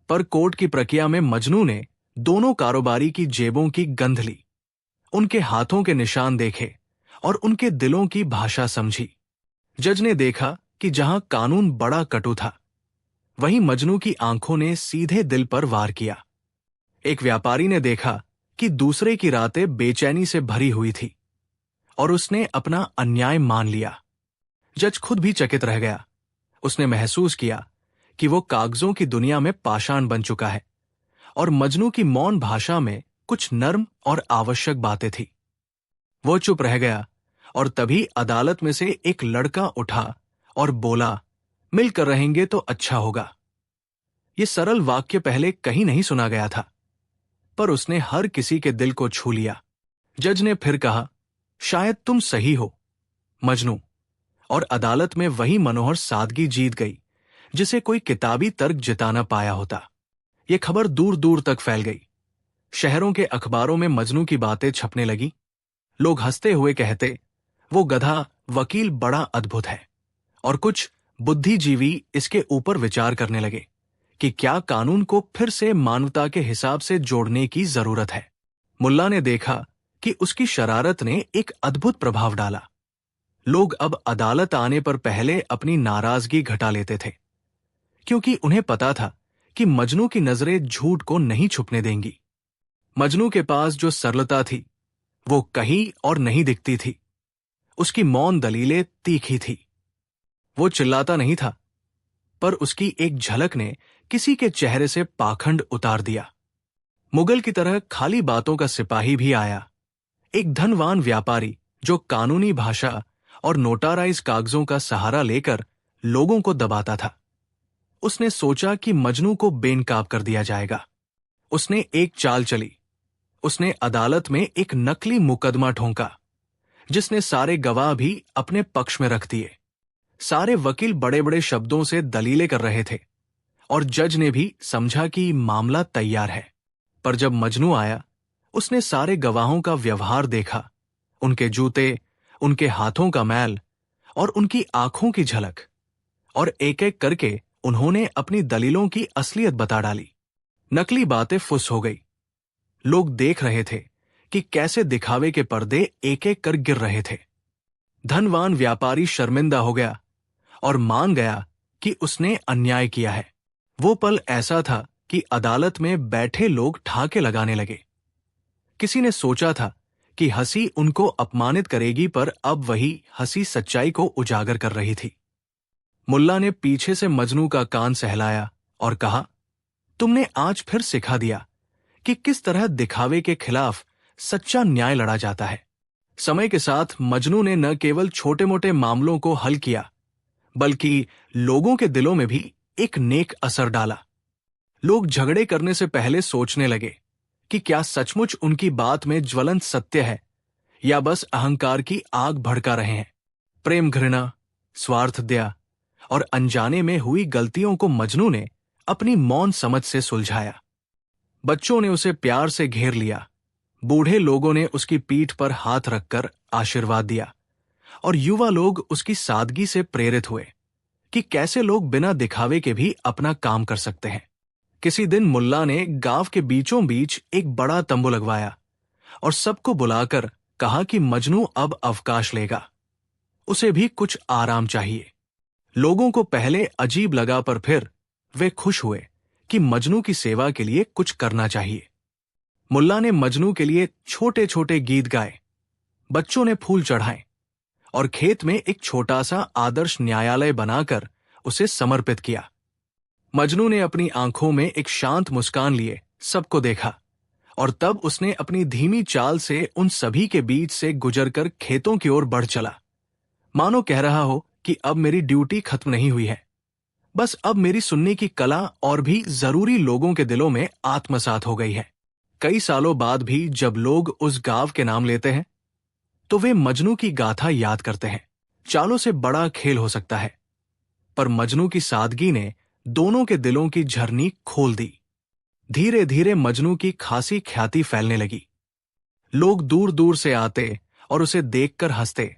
पर कोर्ट की प्रक्रिया में मजनू ने दोनों कारोबारी की जेबों की गंध ली, उनके हाथों के निशान देखे और उनके दिलों की भाषा समझी। जज ने देखा कि जहां कानून बड़ा कटु था, वहीं मजनू की आंखों ने सीधे दिल पर वार किया। एक व्यापारी ने देखा कि दूसरे की रातें बेचैनी से भरी हुई थी और उसने अपना अन्याय मान लिया। जज खुद भी चकित रह गया। उसने महसूस किया कि वो कागजों की दुनिया में पाषाण बन चुका है और मजनू की मौन भाषा में कुछ नर्म और आवश्यक बातें थी। वो चुप रह गया और तभी अदालत में से एक लड़का उठा और बोला, मिलकर रहेंगे तो अच्छा होगा। ये सरल वाक्य पहले कहीं नहीं सुना गया था, पर उसने हर किसी के दिल को छू लिया। जज ने फिर कहा, शायद तुम सही हो, मजनू। और अदालत में वही मनोहर सादगी जीत गई जिसे कोई किताबी तर्क जिता न पाया होता। ये खबर दूर दूर तक फैल गई। शहरों के अखबारों में मजनू की बातें छपने लगी। लोग हंसते हुए कहते, वो गधा वकील बड़ा अद्भुत है। और कुछ बुद्धिजीवी इसके ऊपर विचार करने लगे कि क्या कानून को फिर से मानवता के हिसाब से जोड़ने की जरूरत है। मुल्ला ने देखा कि उसकी शरारत ने एक अद्भुत प्रभाव डाला। लोग अब अदालत आने पर पहले अपनी नाराजगी घटा लेते थे, क्योंकि उन्हें पता था कि मजनू की नजरें झूठ को नहीं छुपने देंगी। मजनू के पास जो सरलता थी वो कहीं और नहीं दिखती थी। उसकी मौन दलीलें तीखी थी। वो चिल्लाता नहीं था, पर उसकी एक झलक ने किसी के चेहरे से पाखंड उतार दिया। मुगल की तरह खाली बातों का सिपाही भी आया, एक धनवान व्यापारी जो कानूनी भाषा और नोटाराइज कागजों का सहारा लेकर लोगों को दबाता था। उसने सोचा कि मजनू को बेनकाब कर दिया जाएगा। उसने एक चाल चली। उसने अदालत में एक नकली मुकदमा ठोंका, जिसने सारे गवाह भी अपने पक्ष में रख दिए। सारे वकील बड़े बड़े शब्दों से दलीलें कर रहे थे और जज ने भी समझा कि मामला तैयार है। पर जब मजनू आया, उसने सारे गवाहों का व्यवहार देखा, उनके जूते, उनके हाथों का मैल और उनकी आंखों की झलक, और एक एक करके उन्होंने अपनी दलीलों की असलियत बता डाली। नकली बातें फुस हो गई। लोग देख रहे थे कि कैसे दिखावे के पर्दे एक एक कर गिर रहे थे। धनवान व्यापारी शर्मिंदा हो गया और मान गया कि उसने अन्याय किया है। वो पल ऐसा था कि अदालत में बैठे लोग ठहाके लगाने लगे। किसी ने सोचा था कि हंसी उनको अपमानित करेगी, पर अब वही हंसी सच्चाई को उजागर कर रही थी। मुल्ला ने पीछे से मजनू का कान सहलाया और कहा, तुमने आज फिर सिखा दिया कि किस तरह दिखावे के खिलाफ सच्चा न्याय लड़ा जाता है। समय के साथ मजनू ने न केवल छोटे मोटे मामलों को हल किया, बल्कि लोगों के दिलों में भी एक नेक असर डाला। लोग झगड़े करने से पहले सोचने लगे कि क्या सचमुच उनकी बात में ज्वलंत सत्य है या बस अहंकार की आग भड़का रहे हैं। प्रेम, घृणा, स्वार्थ, दया और अनजाने में हुई गलतियों को मजनू ने अपनी मौन समझ से सुलझाया। बच्चों ने उसे प्यार से घेर लिया, बूढ़े लोगों ने उसकी पीठ पर हाथ रखकर आशीर्वाद दिया, और युवा लोग उसकी सादगी से प्रेरित हुए कि कैसे लोग बिना दिखावे के भी अपना काम कर सकते हैं। किसी दिन मुल्ला ने गांव के बीचों बीच एक बड़ा तंबू लगवाया और सबको बुलाकर कहा कि मजनू अब अवकाश लेगा, उसे भी कुछ आराम चाहिए। लोगों को पहले अजीब लगा, पर फिर वे खुश हुए कि मजनू की सेवा के लिए कुछ करना चाहिए। मुल्ला ने मजनू के लिए छोटे छोटे गीत गाए, बच्चों ने फूल चढ़ाए और खेत में एक छोटा सा आदर्श न्यायालय बनाकर उसे समर्पित किया। मजनू ने अपनी आंखों में एक शांत मुस्कान लिए सबको देखा, और तब उसने अपनी धीमी चाल से उन सभी के बीच से गुजरकर खेतों की ओर बढ़ चला, मानो कह रहा हो कि अब मेरी ड्यूटी खत्म नहीं हुई है, बस अब मेरी सुनने की कला और भी जरूरी लोगों के दिलों में आत्मसात हो गई है। कई सालों बाद भी जब लोग उस गांव के नाम लेते हैं तो वे मजनू की गाथा याद करते हैं। चालों से बड़ा खेल हो सकता है, पर मजनू की सादगी ने दोनों के दिलों की झरनी खोल दी। धीरे धीरे मजनू की खासी ख्याति फैलने लगी। लोग दूर दूर से आते और उसे देखकर हंसते,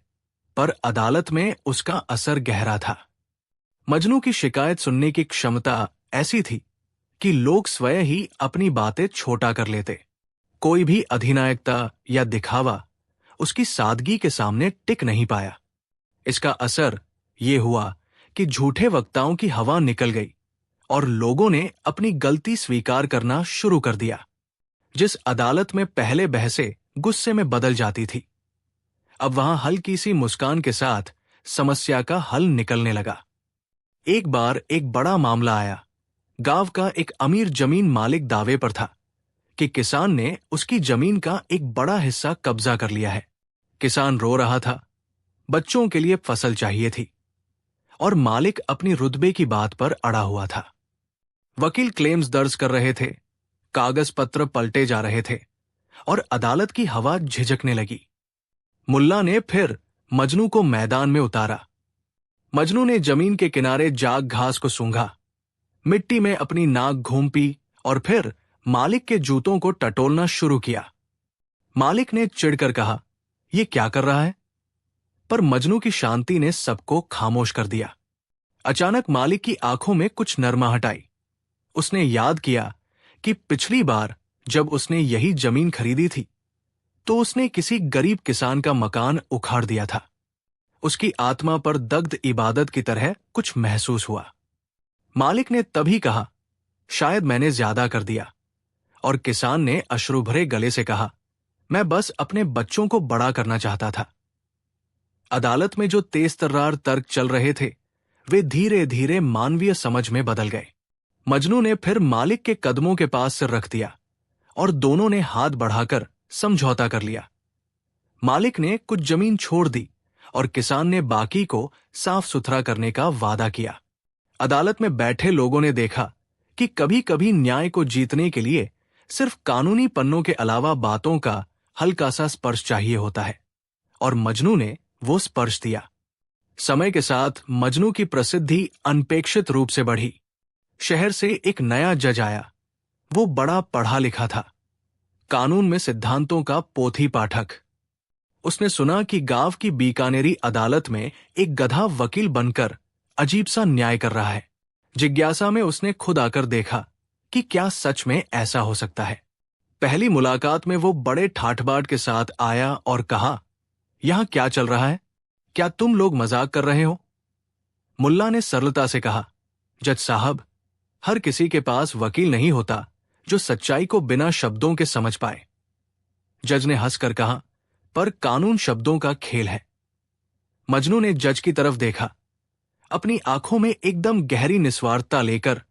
पर अदालत में उसका असर गहरा था। मजनू की शिकायत सुनने की क्षमता ऐसी थी कि लोग स्वयं ही अपनी बातें छोटा कर लेते। कोई भी अधिनायकता या दिखावा उसकी सादगी के सामने टिक नहीं पाया। इसका असर ये हुआ कि झूठे वक्ताओं की हवा निकल गई और लोगों ने अपनी गलती स्वीकार करना शुरू कर दिया। जिस अदालत में पहले बहसें गुस्से में बदल जाती थी, अब वहां हल्की सी मुस्कान के साथ समस्या का हल निकलने लगा। एक बार एक बड़ा मामला आया। गांव का एक अमीर जमीन मालिक दावे पर था कि किसान ने उसकी जमीन का एक बड़ा हिस्सा कब्जा कर लिया है। किसान रो रहा था, बच्चों के लिए फसल चाहिए थी, और मालिक अपनी रुतबे की बात पर अड़ा हुआ था। वकील क्लेम्स दर्ज कर रहे थे, कागज पत्र पलटे जा रहे थे, और अदालत की हवा झिझकने लगी। मुल्ला ने फिर मजनू को मैदान में उतारा। मजनू ने जमीन के किनारे जाग घास को सूंघा, मिट्टी में अपनी नाक घूंपी और फिर मालिक के जूतों को टटोलना शुरू किया। मालिक ने चिढ़कर कहा, "ये क्या कर रहा है?" पर मजनू की शांति ने सबको खामोश कर दिया। अचानक मालिक की आंखों में कुछ नरमाहट आई। उसने याद किया कि पिछली बार जब उसने यही जमीन खरीदी थी तो उसने किसी गरीब किसान का मकान उखाड़ दिया था। उसकी आत्मा पर दग्ध इबादत की तरह कुछ महसूस हुआ। मालिक ने तभी कहा, "शायद मैंने ज्यादा कर दिया।" और किसान ने अश्रु भरे गले से कहा, "मैं बस अपने बच्चों को बड़ा करना चाहता था।" अदालत में जो तेज तर्रार तर्क चल रहे थे वे धीरे धीरे मानवीय समझ में बदल गए। मजनू ने फिर मालिक के कदमों के पास सिर रख दिया और दोनों ने हाथ बढ़ाकर समझौता कर लिया। मालिक ने कुछ जमीन छोड़ दी और किसान ने बाकी को साफ सुथरा करने का वादा किया। अदालत में बैठे लोगों ने देखा कि कभी कभी न्याय को जीतने के लिए सिर्फ कानूनी पन्नों के अलावा बातों का हल्का सा स्पर्श चाहिए होता है, और मजनू ने वो स्पर्श दिया। समय के साथ मजनू की प्रसिद्धि अनपेक्षित रूप से बढ़ी। शहर से एक नया जज आया। वो बड़ा पढ़ा लिखा था, कानून में सिद्धांतों का पोथी पाठक। उसने सुना कि गांव की बीकानेरी अदालत में एक गधा वकील बनकर अजीब सा न्याय कर रहा है। जिज्ञासा में उसने खुद आकर देखा कि क्या सच में ऐसा हो सकता है। पहली मुलाकात में वो बड़े ठाठ-बाट के साथ आया और कहा, "यहां क्या चल रहा है? क्या तुम लोग मजाक कर रहे हो?" मुल्ला ने सरलता से कहा, "जज साहब, हर किसी के पास वकील नहीं होता जो सच्चाई को बिना शब्दों के समझ पाए।" जज ने हंसकर कहा, "पर कानून शब्दों का खेल है।" मजनू ने जज की तरफ देखा, अपनी आंखों में एकदम गहरी निस्वार्थता लेकर,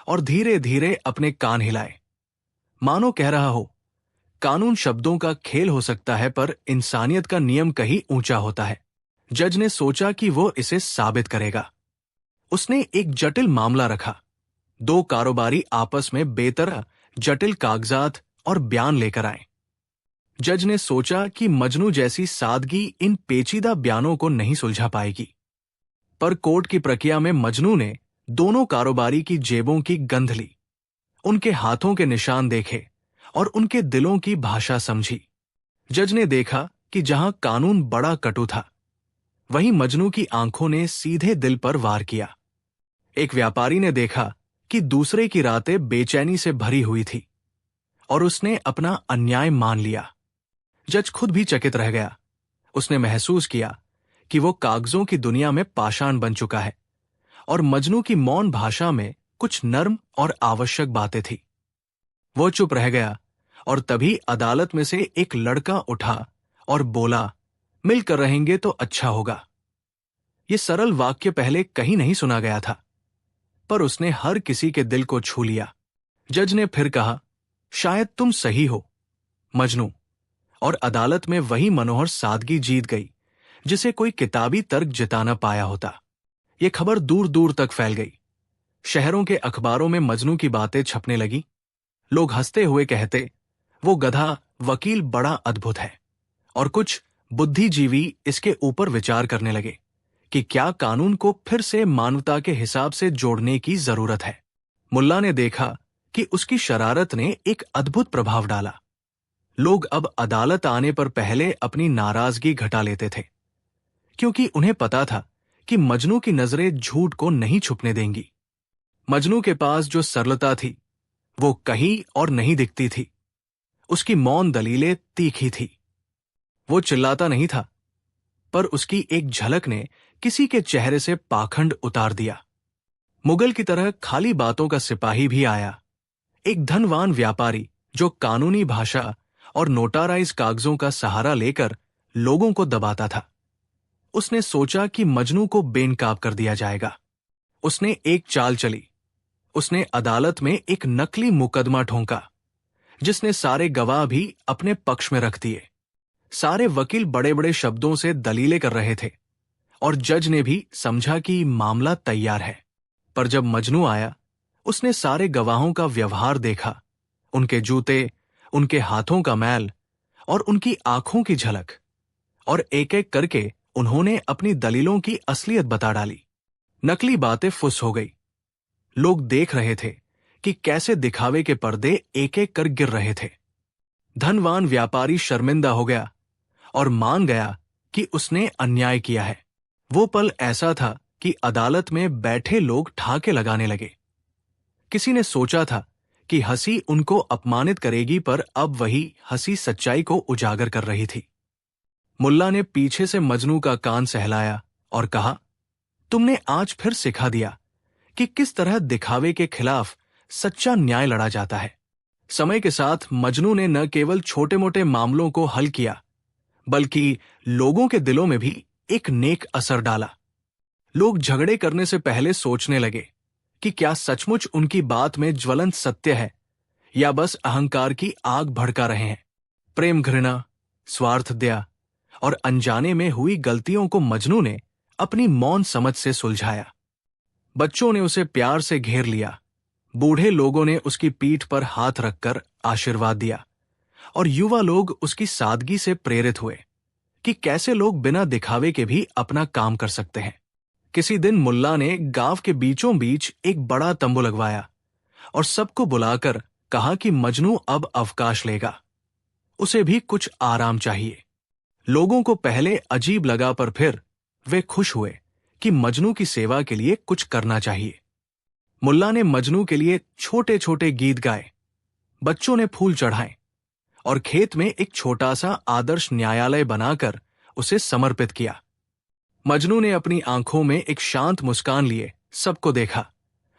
और धीरे धीरे अपने कान हिलाए, मानो कह रहा हो, कानून शब्दों का खेल हो सकता है पर इंसानियत का नियम कहीं ऊंचा होता है। जज ने सोचा कि वो इसे साबित करेगा। उसने एक जटिल मामला रखा। दो कारोबारी आपस में बेतरह जटिल कागजात और बयान लेकर आए। जज ने सोचा कि मजनू जैसी सादगी इन पेचीदा बयानों को नहीं सुलझा पाएगी, पर कोर्ट की प्रक्रिया में मजनू ने दोनों कारोबारी की जेबों की गंध ली, उनके हाथों के निशान देखे और उनके दिलों की भाषा समझी। जज ने देखा कि जहां कानून बड़ा कटु था, वहीं मजनू की आंखों ने सीधे दिल पर वार किया। एक व्यापारी ने देखा कि दूसरे की रातें बेचैनी से भरी हुई थी और उसने अपना अन्याय मान लिया। जज खुद भी चकित रह गया। उसने महसूस किया कि वो कागजों की दुनिया में पाषाण बन चुका है और मजनू की मौन भाषा में कुछ नर्म और आवश्यक बातें थी। वो चुप रह गया और तभी अदालत में से एक लड़का उठा और बोला, "मिलकर रहेंगे तो अच्छा होगा।" ये सरल वाक्य पहले कहीं नहीं सुना गया था, पर उसने हर किसी के दिल को छू लिया। जज ने फिर कहा, "शायद तुम सही हो, मजनू।" और अदालत में वही मनोहर सादगी जीत गई जिसे कोई किताबी तर्क जिता न पाया होता। ये खबर दूर दूर तक फैल गई। शहरों के अखबारों में मजनू की बातें छपने लगी। लोग हंसते हुए कहते, "वो गधा वकील बड़ा अद्भुत है।" और कुछ बुद्धिजीवी इसके ऊपर विचार करने लगे कि क्या कानून को फिर से मानवता के हिसाब से जोड़ने की जरूरत है। मुल्ला ने देखा कि उसकी शरारत ने एक अद्भुत प्रभाव डाला। लोग अब अदालत आने पर पहले अपनी नाराजगी घटा लेते थे, क्योंकि उन्हें पता था कि मजनू की नजरें झूठ को नहीं छुपने देंगी। मजनू के पास जो सरलता थी वो कहीं और नहीं दिखती थी। उसकी मौन दलीलें तीखी थी। वो चिल्लाता नहीं था, पर उसकी एक झलक ने किसी के चेहरे से पाखंड उतार दिया। मुगल की तरह खाली बातों का सिपाही भी आया, एक धनवान व्यापारी जो कानूनी भाषा और नोटाराइज कागजों का सहारा लेकर लोगों को दबाता था। उसने सोचा कि मजनू को बेनकाब कर दिया जाएगा। उसने एक चाल चली। उसने अदालत में एक नकली मुकदमा ठोंका, जिसने सारे गवाह भी अपने पक्ष में रख दिए। सारे वकील बड़े बड़े शब्दों से दलीलें कर रहे थे और जज ने भी समझा कि मामला तैयार है। पर जब मजनू आया, उसने सारे गवाहों का व्यवहार देखा, उनके जूते, उनके हाथों का मैल और उनकी आंखों की झलक, और एक एक करके उन्होंने अपनी दलीलों की असलियत बता डाली। नकली बातें फुस हो गई। लोग देख रहे थे कि कैसे दिखावे के पर्दे एक एक कर गिर रहे थे। धनवान व्यापारी शर्मिंदा हो गया और मान गया कि उसने अन्याय किया है। वो पल ऐसा था कि अदालत में बैठे लोग ठहाके लगाने लगे। किसी ने सोचा था कि हंसी उनको अपमानित करेगी, पर अब वही हंसी सच्चाई को उजागर कर रही थी। मुल्ला ने पीछे से मजनू का कान सहलाया और कहा, तुमने आज फिर सिखा दिया कि किस तरह दिखावे के खिलाफ सच्चा न्याय लड़ा जाता है। समय के साथ मजनू ने न केवल छोटे मोटे मामलों को हल किया, बल्कि लोगों के दिलों में भी एक नेक असर डाला। लोग झगड़े करने से पहले सोचने लगे कि क्या सचमुच उनकी बात में ज्वलंत सत्य है या बस अहंकार की आग भड़का रहे हैं। प्रेम, घृणा, स्वार्थ, दया और अनजाने में हुई गलतियों को मजनू ने अपनी मौन समझ से सुलझाया। बच्चों ने उसे प्यार से घेर लिया, बूढ़े लोगों ने उसकी पीठ पर हाथ रखकर आशीर्वाद दिया और युवा लोग उसकी सादगी से प्रेरित हुए कि कैसे लोग बिना दिखावे के भी अपना काम कर सकते हैं। किसी दिन मुल्ला ने गांव के बीचों बीच एक बड़ा तंबू लगवाया और सबको बुलाकर कहा कि मजनू अब अवकाश लेगा, उसे भी कुछ आराम चाहिए। लोगों को पहले अजीब लगा, पर फिर वे खुश हुए कि मजनू की सेवा के लिए कुछ करना चाहिए। मुल्ला ने मजनू के लिए छोटे छोटे गीत गाए, बच्चों ने फूल चढ़ाए और खेत में एक छोटा सा आदर्श न्यायालय बनाकर उसे समर्पित किया। मजनू ने अपनी आंखों में एक शांत मुस्कान लिए सबको देखा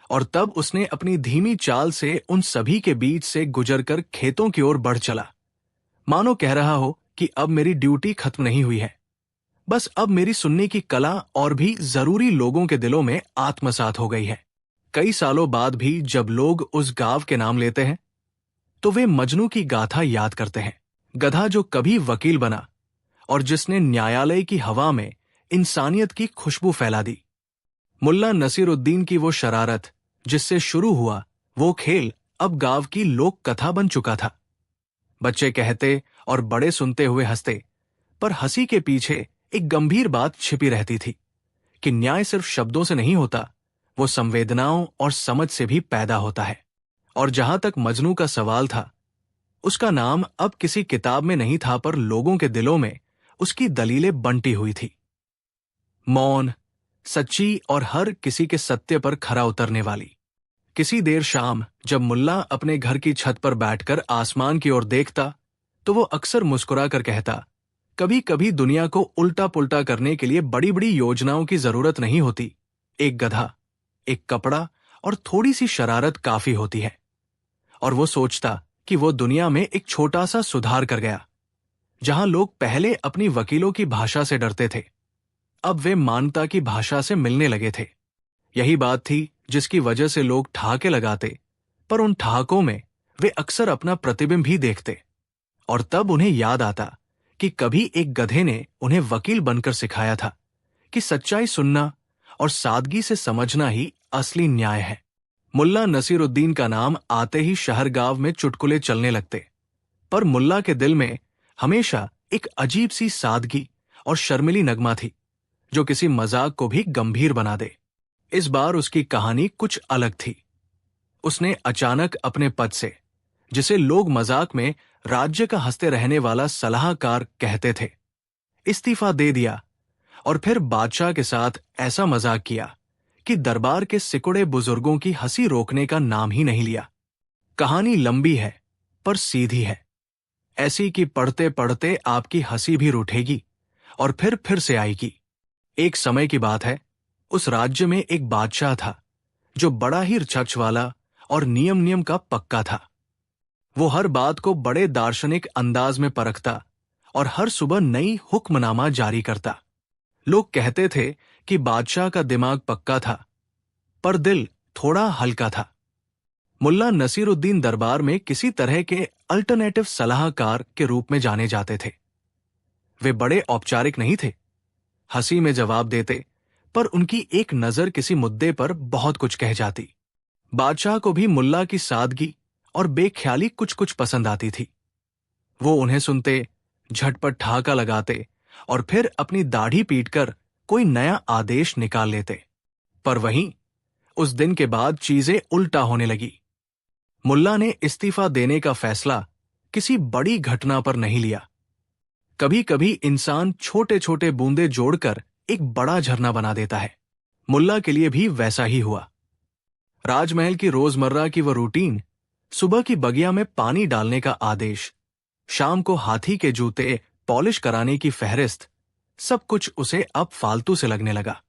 और तब उसने अपनी धीमी चाल से उन सभी के बीच से गुजरकर खेतों की ओर बढ़ चला, मानो कह रहा हो कि अब मेरी ड्यूटी खत्म नहीं हुई है, बस अब मेरी सुनने की कला और भी जरूरी लोगों के दिलों में आत्मसात हो गई है। कई सालों बाद भी जब लोग उस गांव के नाम लेते हैं तो वे मजनू की गाथा याद करते हैं, गधा जो कभी वकील बना और जिसने न्यायालय की हवा में इंसानियत की खुशबू फैला दी। मुल्ला नसीरुद्दीन की वो शरारत जिससे शुरू हुआ वो खेल अब गांव की लोक कथा बन चुका था। बच्चे कहते और बड़े सुनते हुए हंसते, पर हंसी के पीछे एक गंभीर बात छिपी रहती थी कि न्याय सिर्फ शब्दों से नहीं होता, वो संवेदनाओं और समझ से भी पैदा होता है। और जहां तक मजनू का सवाल था, उसका नाम अब किसी किताब में नहीं था, पर लोगों के दिलों में उसकी दलीलें बंटी हुई थी। मौन, सच्ची और हर किसी के सत्य पर खरा उतरने वाली। किसी देर शाम जब मुल्ला अपने घर की छत पर बैठकर आसमान की ओर देखता तो वो अक्सर मुस्कुरा कर कहता, कभी कभी दुनिया को उल्टा पुल्टा करने के लिए बड़ी बड़ी योजनाओं की जरूरत नहीं होती, एक गधा, एक कपड़ा और थोड़ी सी शरारत काफी होती है। और वो सोचता कि वो दुनिया में एक छोटा सा सुधार कर गया। जहां लोग पहले अपनी वकीलों की भाषा से डरते थे, अब वे मानवता की भाषा से मिलने लगे थे। यही बात थी जिसकी वजह से लोग ठहाके लगाते, पर उन ठहाकों में वे अक्सर अपना प्रतिबिंब ही देखते। और तब उन्हें याद आता कि कभी एक गधे ने उन्हें वकील बनकर सिखाया था कि सच्चाई सुनना और सादगी से समझना ही असली न्याय है। मुल्ला नसीरुद्दीन का नाम आते ही शहर गांव में चुटकुले चलने लगते, पर मुल्ला के दिल में हमेशा एक अजीब सी सादगी और शर्मिली नगमा थी जो किसी मजाक को भी गंभीर बना दे। इस बार उसकी कहानी कुछ अलग थी। उसने अचानक अपने पद से, जिसे लोग मजाक में राज्य का हंसते रहने वाला सलाहकार कहते थे, इस्तीफा दे दिया और फिर बादशाह के साथ ऐसा मजाक किया कि दरबार के सिकुड़े बुजुर्गों की हंसी रोकने का नाम ही नहीं लिया। कहानी लंबी है पर सीधी है, ऐसी कि पढ़ते पढ़ते आपकी हंसी भी रूठेगी और फिर से आएगी। एक समय की बात है, उस राज्य में एक बादशाह था जो बड़ा ही चर्च वाला और नियम का पक्का था। वो हर बात को बड़े दार्शनिक अंदाज में परखता और हर सुबह नई हुक्मनामा जारी करता। लोग कहते थे कि बादशाह का दिमाग पक्का था, पर दिल थोड़ा हल्का था। मुल्ला नसीरुद्दीन दरबार में किसी तरह के अल्टरनेटिव सलाहकार के रूप में जाने जाते थे। वे बड़े औपचारिक नहीं थे, हंसी में जवाब देते, पर उनकी एक नजर किसी मुद्दे पर बहुत कुछ कह जाती। बादशाह को भी मुल्ला की सादगी और बेख्याली कुछ कुछ पसंद आती थी। वो उन्हें सुनते, झटपट ठहाका लगाते और फिर अपनी दाढ़ी पीटकर कोई नया आदेश निकाल लेते। पर वहीं उस दिन के बाद चीजें उल्टा होने लगी। मुल्ला ने इस्तीफा देने का फैसला किसी बड़ी घटना पर नहीं लिया। कभी कभी इंसान छोटे छोटे बूंदे जोड़कर एक बड़ा झरना बना देता है। मुल्ला के लिए भी वैसा ही हुआ। राजमहल की रोजमर्रा की वह रूटीन, सुबह की बगिया में पानी डालने का आदेश, शाम को हाथी के जूते पॉलिश कराने की फहरिस्त, सब कुछ उसे अब फालतू से लगने लगा।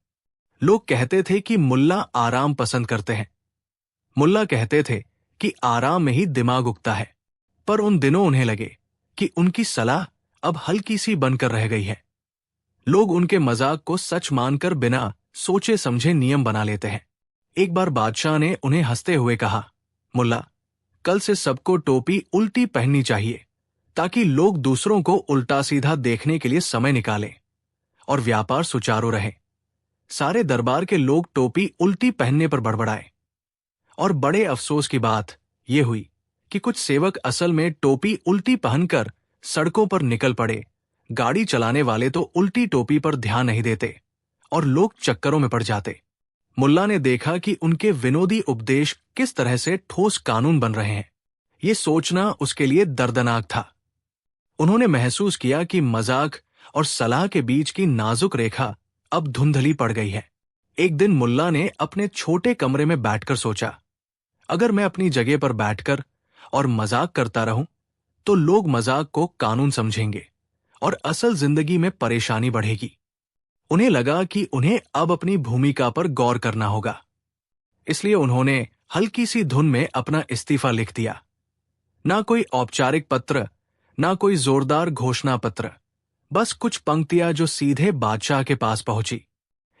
लोग कहते थे कि मुल्ला आराम पसंद करते हैं। मुल्ला कहते थे कि आराम में ही दिमाग उगता है, पर उन दिनों उन्हें लगे कि उनकी सलाह अब हल्की सी बनकर रह गई है। लोग उनके मजाक को सच मानकर बिना सोचे समझे नियम बना लेते हैं। एक बार बादशाह ने उन्हें हंसते हुए कहा, मुल्ला, कल से सबको टोपी उल्टी पहननी चाहिए, ताकि लोग दूसरों को उल्टा सीधा देखने के लिए समय निकालें और व्यापार सुचारू रहे। सारे दरबार के लोग टोपी उल्टी पहनने पर बड़बड़ाए, और बड़े अफसोस की बात यह हुई कि कुछ सेवक असल में टोपी उल्टी पहनकर सड़कों पर निकल पड़े। गाड़ी चलाने वाले तो उल्टी टोपी पर ध्यान नहीं देते और लोग चक्करों में पड़ जाते। मुल्ला ने देखा कि उनके विनोदी उपदेश किस तरह से ठोस कानून बन रहे हैं। ये सोचना उसके लिए दर्दनाक था। उन्होंने महसूस किया कि मजाक और सलाह के बीच की नाजुक रेखा अब धुंधली पड़ गई है। एक दिन मुल्ला ने अपने छोटे कमरे में बैठकर सोचा, अगर मैं अपनी जगह पर बैठकर और मजाक करता रहूं तो लोग मजाक को कानून समझेंगे और असल जिंदगी में परेशानी बढ़ेगी। उन्हें लगा कि उन्हें अब अपनी भूमिका पर गौर करना होगा। इसलिए उन्होंने हल्की सी धुन में अपना इस्तीफा लिख दिया। ना कोई औपचारिक पत्र, ना कोई जोरदार घोषणा पत्र, बस कुछ पंक्तियां जो सीधे बादशाह के पास पहुंची।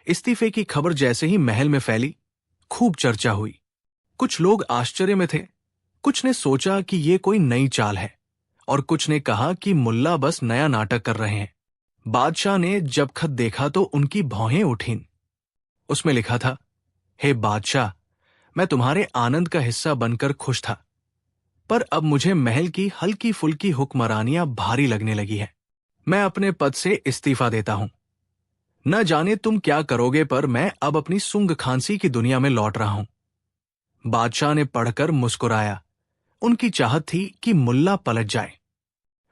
इस्तीफे की खबर जैसे ही महल में फैली, खूब चर्चा हुई। कुछ लोग आश्चर्य में थे, कुछ ने सोचा कि ये कोई नई चाल है, और कुछ ने कहा कि मुल्ला बस नया नाटक कर रहे हैं। बादशाह ने जब खत देखा तो उनकी भौहें उठीं। उसमें लिखा था, हे बादशाह, मैं तुम्हारे आनंद का हिस्सा बनकर खुश था, पर अब मुझे महल की हल्की फुल्की हुक्मरानियां भारी लगने लगी है। मैं अपने पद से इस्तीफा देता हूं। न जाने तुम क्या करोगे, पर मैं अब अपनी सूंघ खांसी की दुनिया में लौट रहा हूं। बादशाह ने पढ़कर मुस्कुराया। उनकी चाहत थी कि मुल्ला पलट जाए।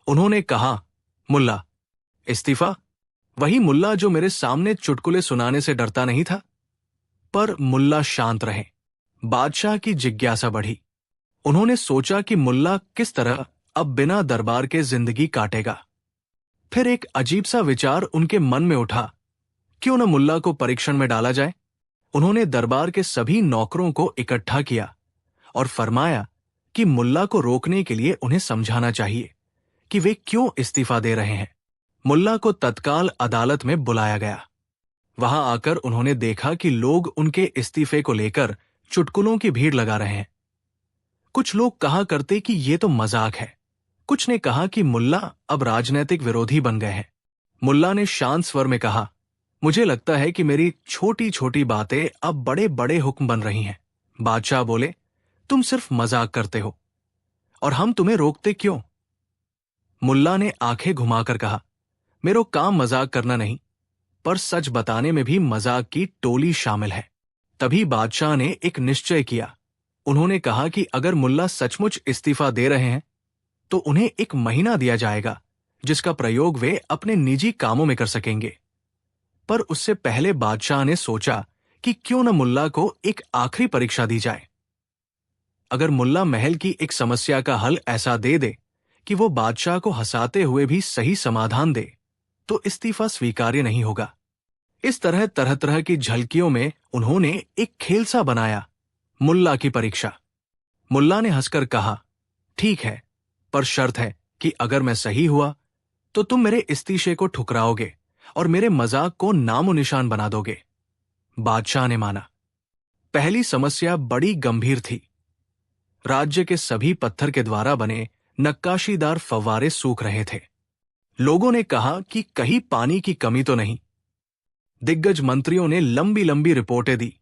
उन्होंने कहा, मुल्ला, इस्तीफा? वही मुल्ला जो मेरे सामने चुटकुले सुनाने से डरता नहीं था। पर मुल्ला शांत रहे। बादशाह की जिज्ञासा बढ़ी। उन्होंने सोचा कि मुल्ला किस तरह अब बिना दरबार के जिंदगी काटेगा। फिर एक अजीब सा विचार उनके मन में उठा, क्यों न मुल्ला को परीक्षण में डाला जाए। उन्होंने दरबार के सभी नौकरों को इकट्ठा किया और फरमाया कि मुल्ला को रोकने के लिए उन्हें समझाना चाहिए कि वे क्यों इस्तीफा दे रहे हैं। मुल्ला को तत्काल अदालत में बुलाया गया। वहां आकर उन्होंने देखा कि लोग उनके इस्तीफे को लेकर चुटकुलों की भीड़ लगा रहे हैं। कुछ लोग कहा करते कि ये तो मजाक है। कुछ ने कहा कि मुल्ला अब राजनैतिक विरोधी बन गए हैं। मुल्ला ने शांत स्वर में कहा, मुझे लगता है कि मेरी छोटी छोटी बातें अब बड़े बड़े हुक्म बन रही हैं। बादशाह बोले, तुम सिर्फ मजाक करते हो, और हम तुम्हें रोकते क्यों? मुल्ला ने आंखें घुमाकर कहा, मेरो काम मजाक करना नहीं, पर सच बताने में भी मजाक की टोली शामिल है। तभी बादशाह ने एक निश्चय किया। उन्होंने कहा कि अगर मुल्ला सचमुच इस्तीफा दे रहे हैं तो उन्हें 1 महीना दिया जाएगा, जिसका प्रयोग वे अपने निजी कामों में कर सकेंगे। पर उससे पहले बादशाह ने सोचा कि क्यों न मुल्ला को एक आखिरी परीक्षा दी जाए। अगर मुल्ला महल की एक समस्या का हल ऐसा दे दे कि वो बादशाह को हंसाते हुए भी सही समाधान दे, तो इस्तीफा स्वीकार्य नहीं होगा। इस तरह तरह तरह की झलकियों में उन्होंने एक खेल सा बनाया, मुल्ला की परीक्षा। मुल्ला ने हंसकर कहा, ठीक है, पर शर्त है कि अगर मैं सही हुआ तो तुम मेरे इस्तीफे को ठुकराओगे और मेरे मजाक को नामो निशान बना दोगे। बादशाह ने माना। पहली समस्या बड़ी गंभीर थी। राज्य के सभी पत्थर के द्वारा बने नक्काशीदार फव्वारे सूख रहे थे। लोगों ने कहा कि कहीं पानी की कमी तो नहीं। दिग्गज मंत्रियों ने लंबी लंबी रिपोर्टें दी।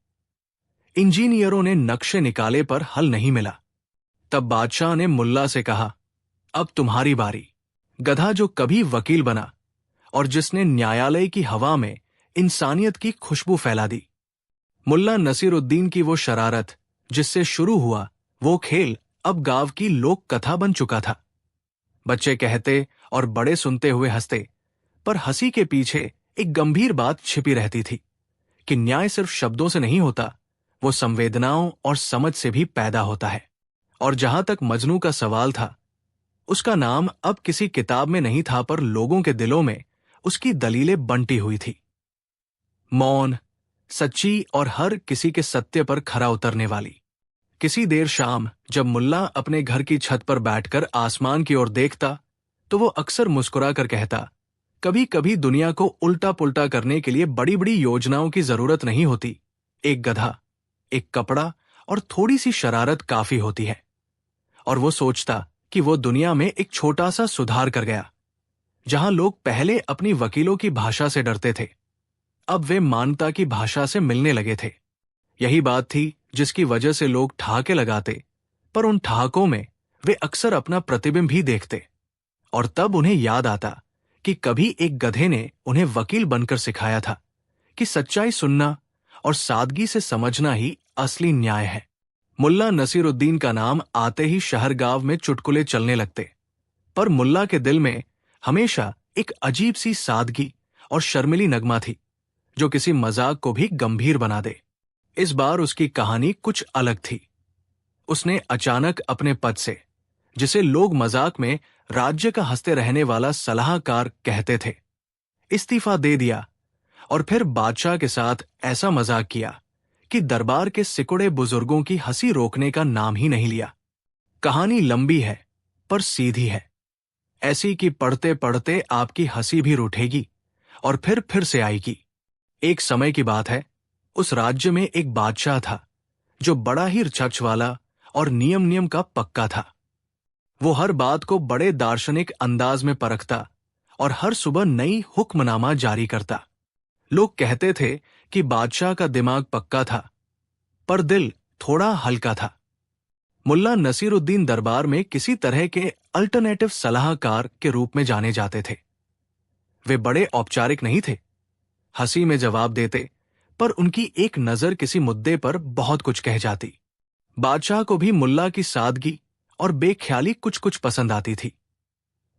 इंजीनियरों ने नक्शे निकाले, पर हल नहीं मिला। तब बादशाह ने मुल्ला से कहा, अब तुम्हारी बारी। गधा जो कभी वकील बना और जिसने न्यायालय की हवा में इंसानियत की खुशबू फैला दी। मुल्ला नसीरुद्दीन की वो शरारत जिससे शुरू हुआ वो खेल अब गांव की लोक कथा बन चुका था। बच्चे कहते और बड़े सुनते हुए हंसते, पर हंसी के पीछे एक गंभीर बात छिपी रहती थी कि न्याय सिर्फ शब्दों से नहीं होता, वो संवेदनाओं और समझ से भी पैदा होता है। और जहां तक मजनू का सवाल था, उसका नाम अब किसी किताब में नहीं था, पर लोगों के दिलों में उसकी दलीलें बंटी हुई थी। मौन, सच्ची और हर किसी के सत्य पर खरा उतरने वाली। किसी देर शाम जब मुल्ला अपने घर की छत पर बैठकर आसमान की ओर देखता, तो वो अक्सर मुस्कुरा कर कहता, कभी कभी दुनिया को उल्टा पुल्टा करने के लिए बड़ी बड़ी योजनाओं की जरूरत नहीं होती। एक गधा, एक कपड़ा और थोड़ी सी शरारत काफी होती है। और वो सोचता कि वो दुनिया में एक छोटा सा सुधार कर गया। जहां लोग पहले अपनी वकीलों की भाषा से डरते थे, अब वे मानवता की भाषा से मिलने लगे थे। यही बात थी जिसकी वजह से लोग ठहाके लगाते, पर उन ठहाकों में वे अक्सर अपना प्रतिबिंब भी देखते। और तब उन्हें याद आता कि कभी एक गधे ने उन्हें वकील बनकर सिखाया था कि सच्चाई सुनना और सादगी से समझना ही असली न्याय है। मुल्ला नसीरुद्दीन का नाम आते ही शहर गांव में चुटकुले चलने लगते, पर मुल्ला के दिल में हमेशा एक अजीब सी सादगी और शर्मिली नगमा थी जो किसी मजाक को भी गंभीर बना दे। इस बार उसकी कहानी कुछ अलग थी। उसने अचानक अपने पद से, जिसे लोग मजाक में राज्य का हंसते रहने वाला सलाहकार कहते थे, इस्तीफा दे दिया और फिर बादशाह के साथ ऐसा मजाक किया कि दरबार के सिकुड़े बुजुर्गों की हंसी रोकने का नाम ही नहीं लिया। कहानी लंबी है पर सीधी है, ऐसी कि पढ़ते पढ़ते आपकी हंसी भी रूठेगी और फिर से आएगी। एक समय की बात है, उस राज्य में एक बादशाह था जो बड़ा ही चर्च वाला और नियम का पक्का था। वो हर बात को बड़े दार्शनिक अंदाज में परखता और हर सुबह नई हुक्मनामा जारी करता। लोग कहते थे कि बादशाह का दिमाग पक्का था, पर दिल थोड़ा हल्का था। मुल्ला नसीरुद्दीन दरबार में किसी तरह के अल्टरनेटिव सलाहकार के रूप में जाने जाते थे। वे बड़े औपचारिक नहीं थे, हंसी में जवाब देते, पर उनकी एक नजर किसी मुद्दे पर बहुत कुछ कह जाती। बादशाह को भी मुल्ला की सादगी और बेख्याली कुछ कुछ पसंद आती थी।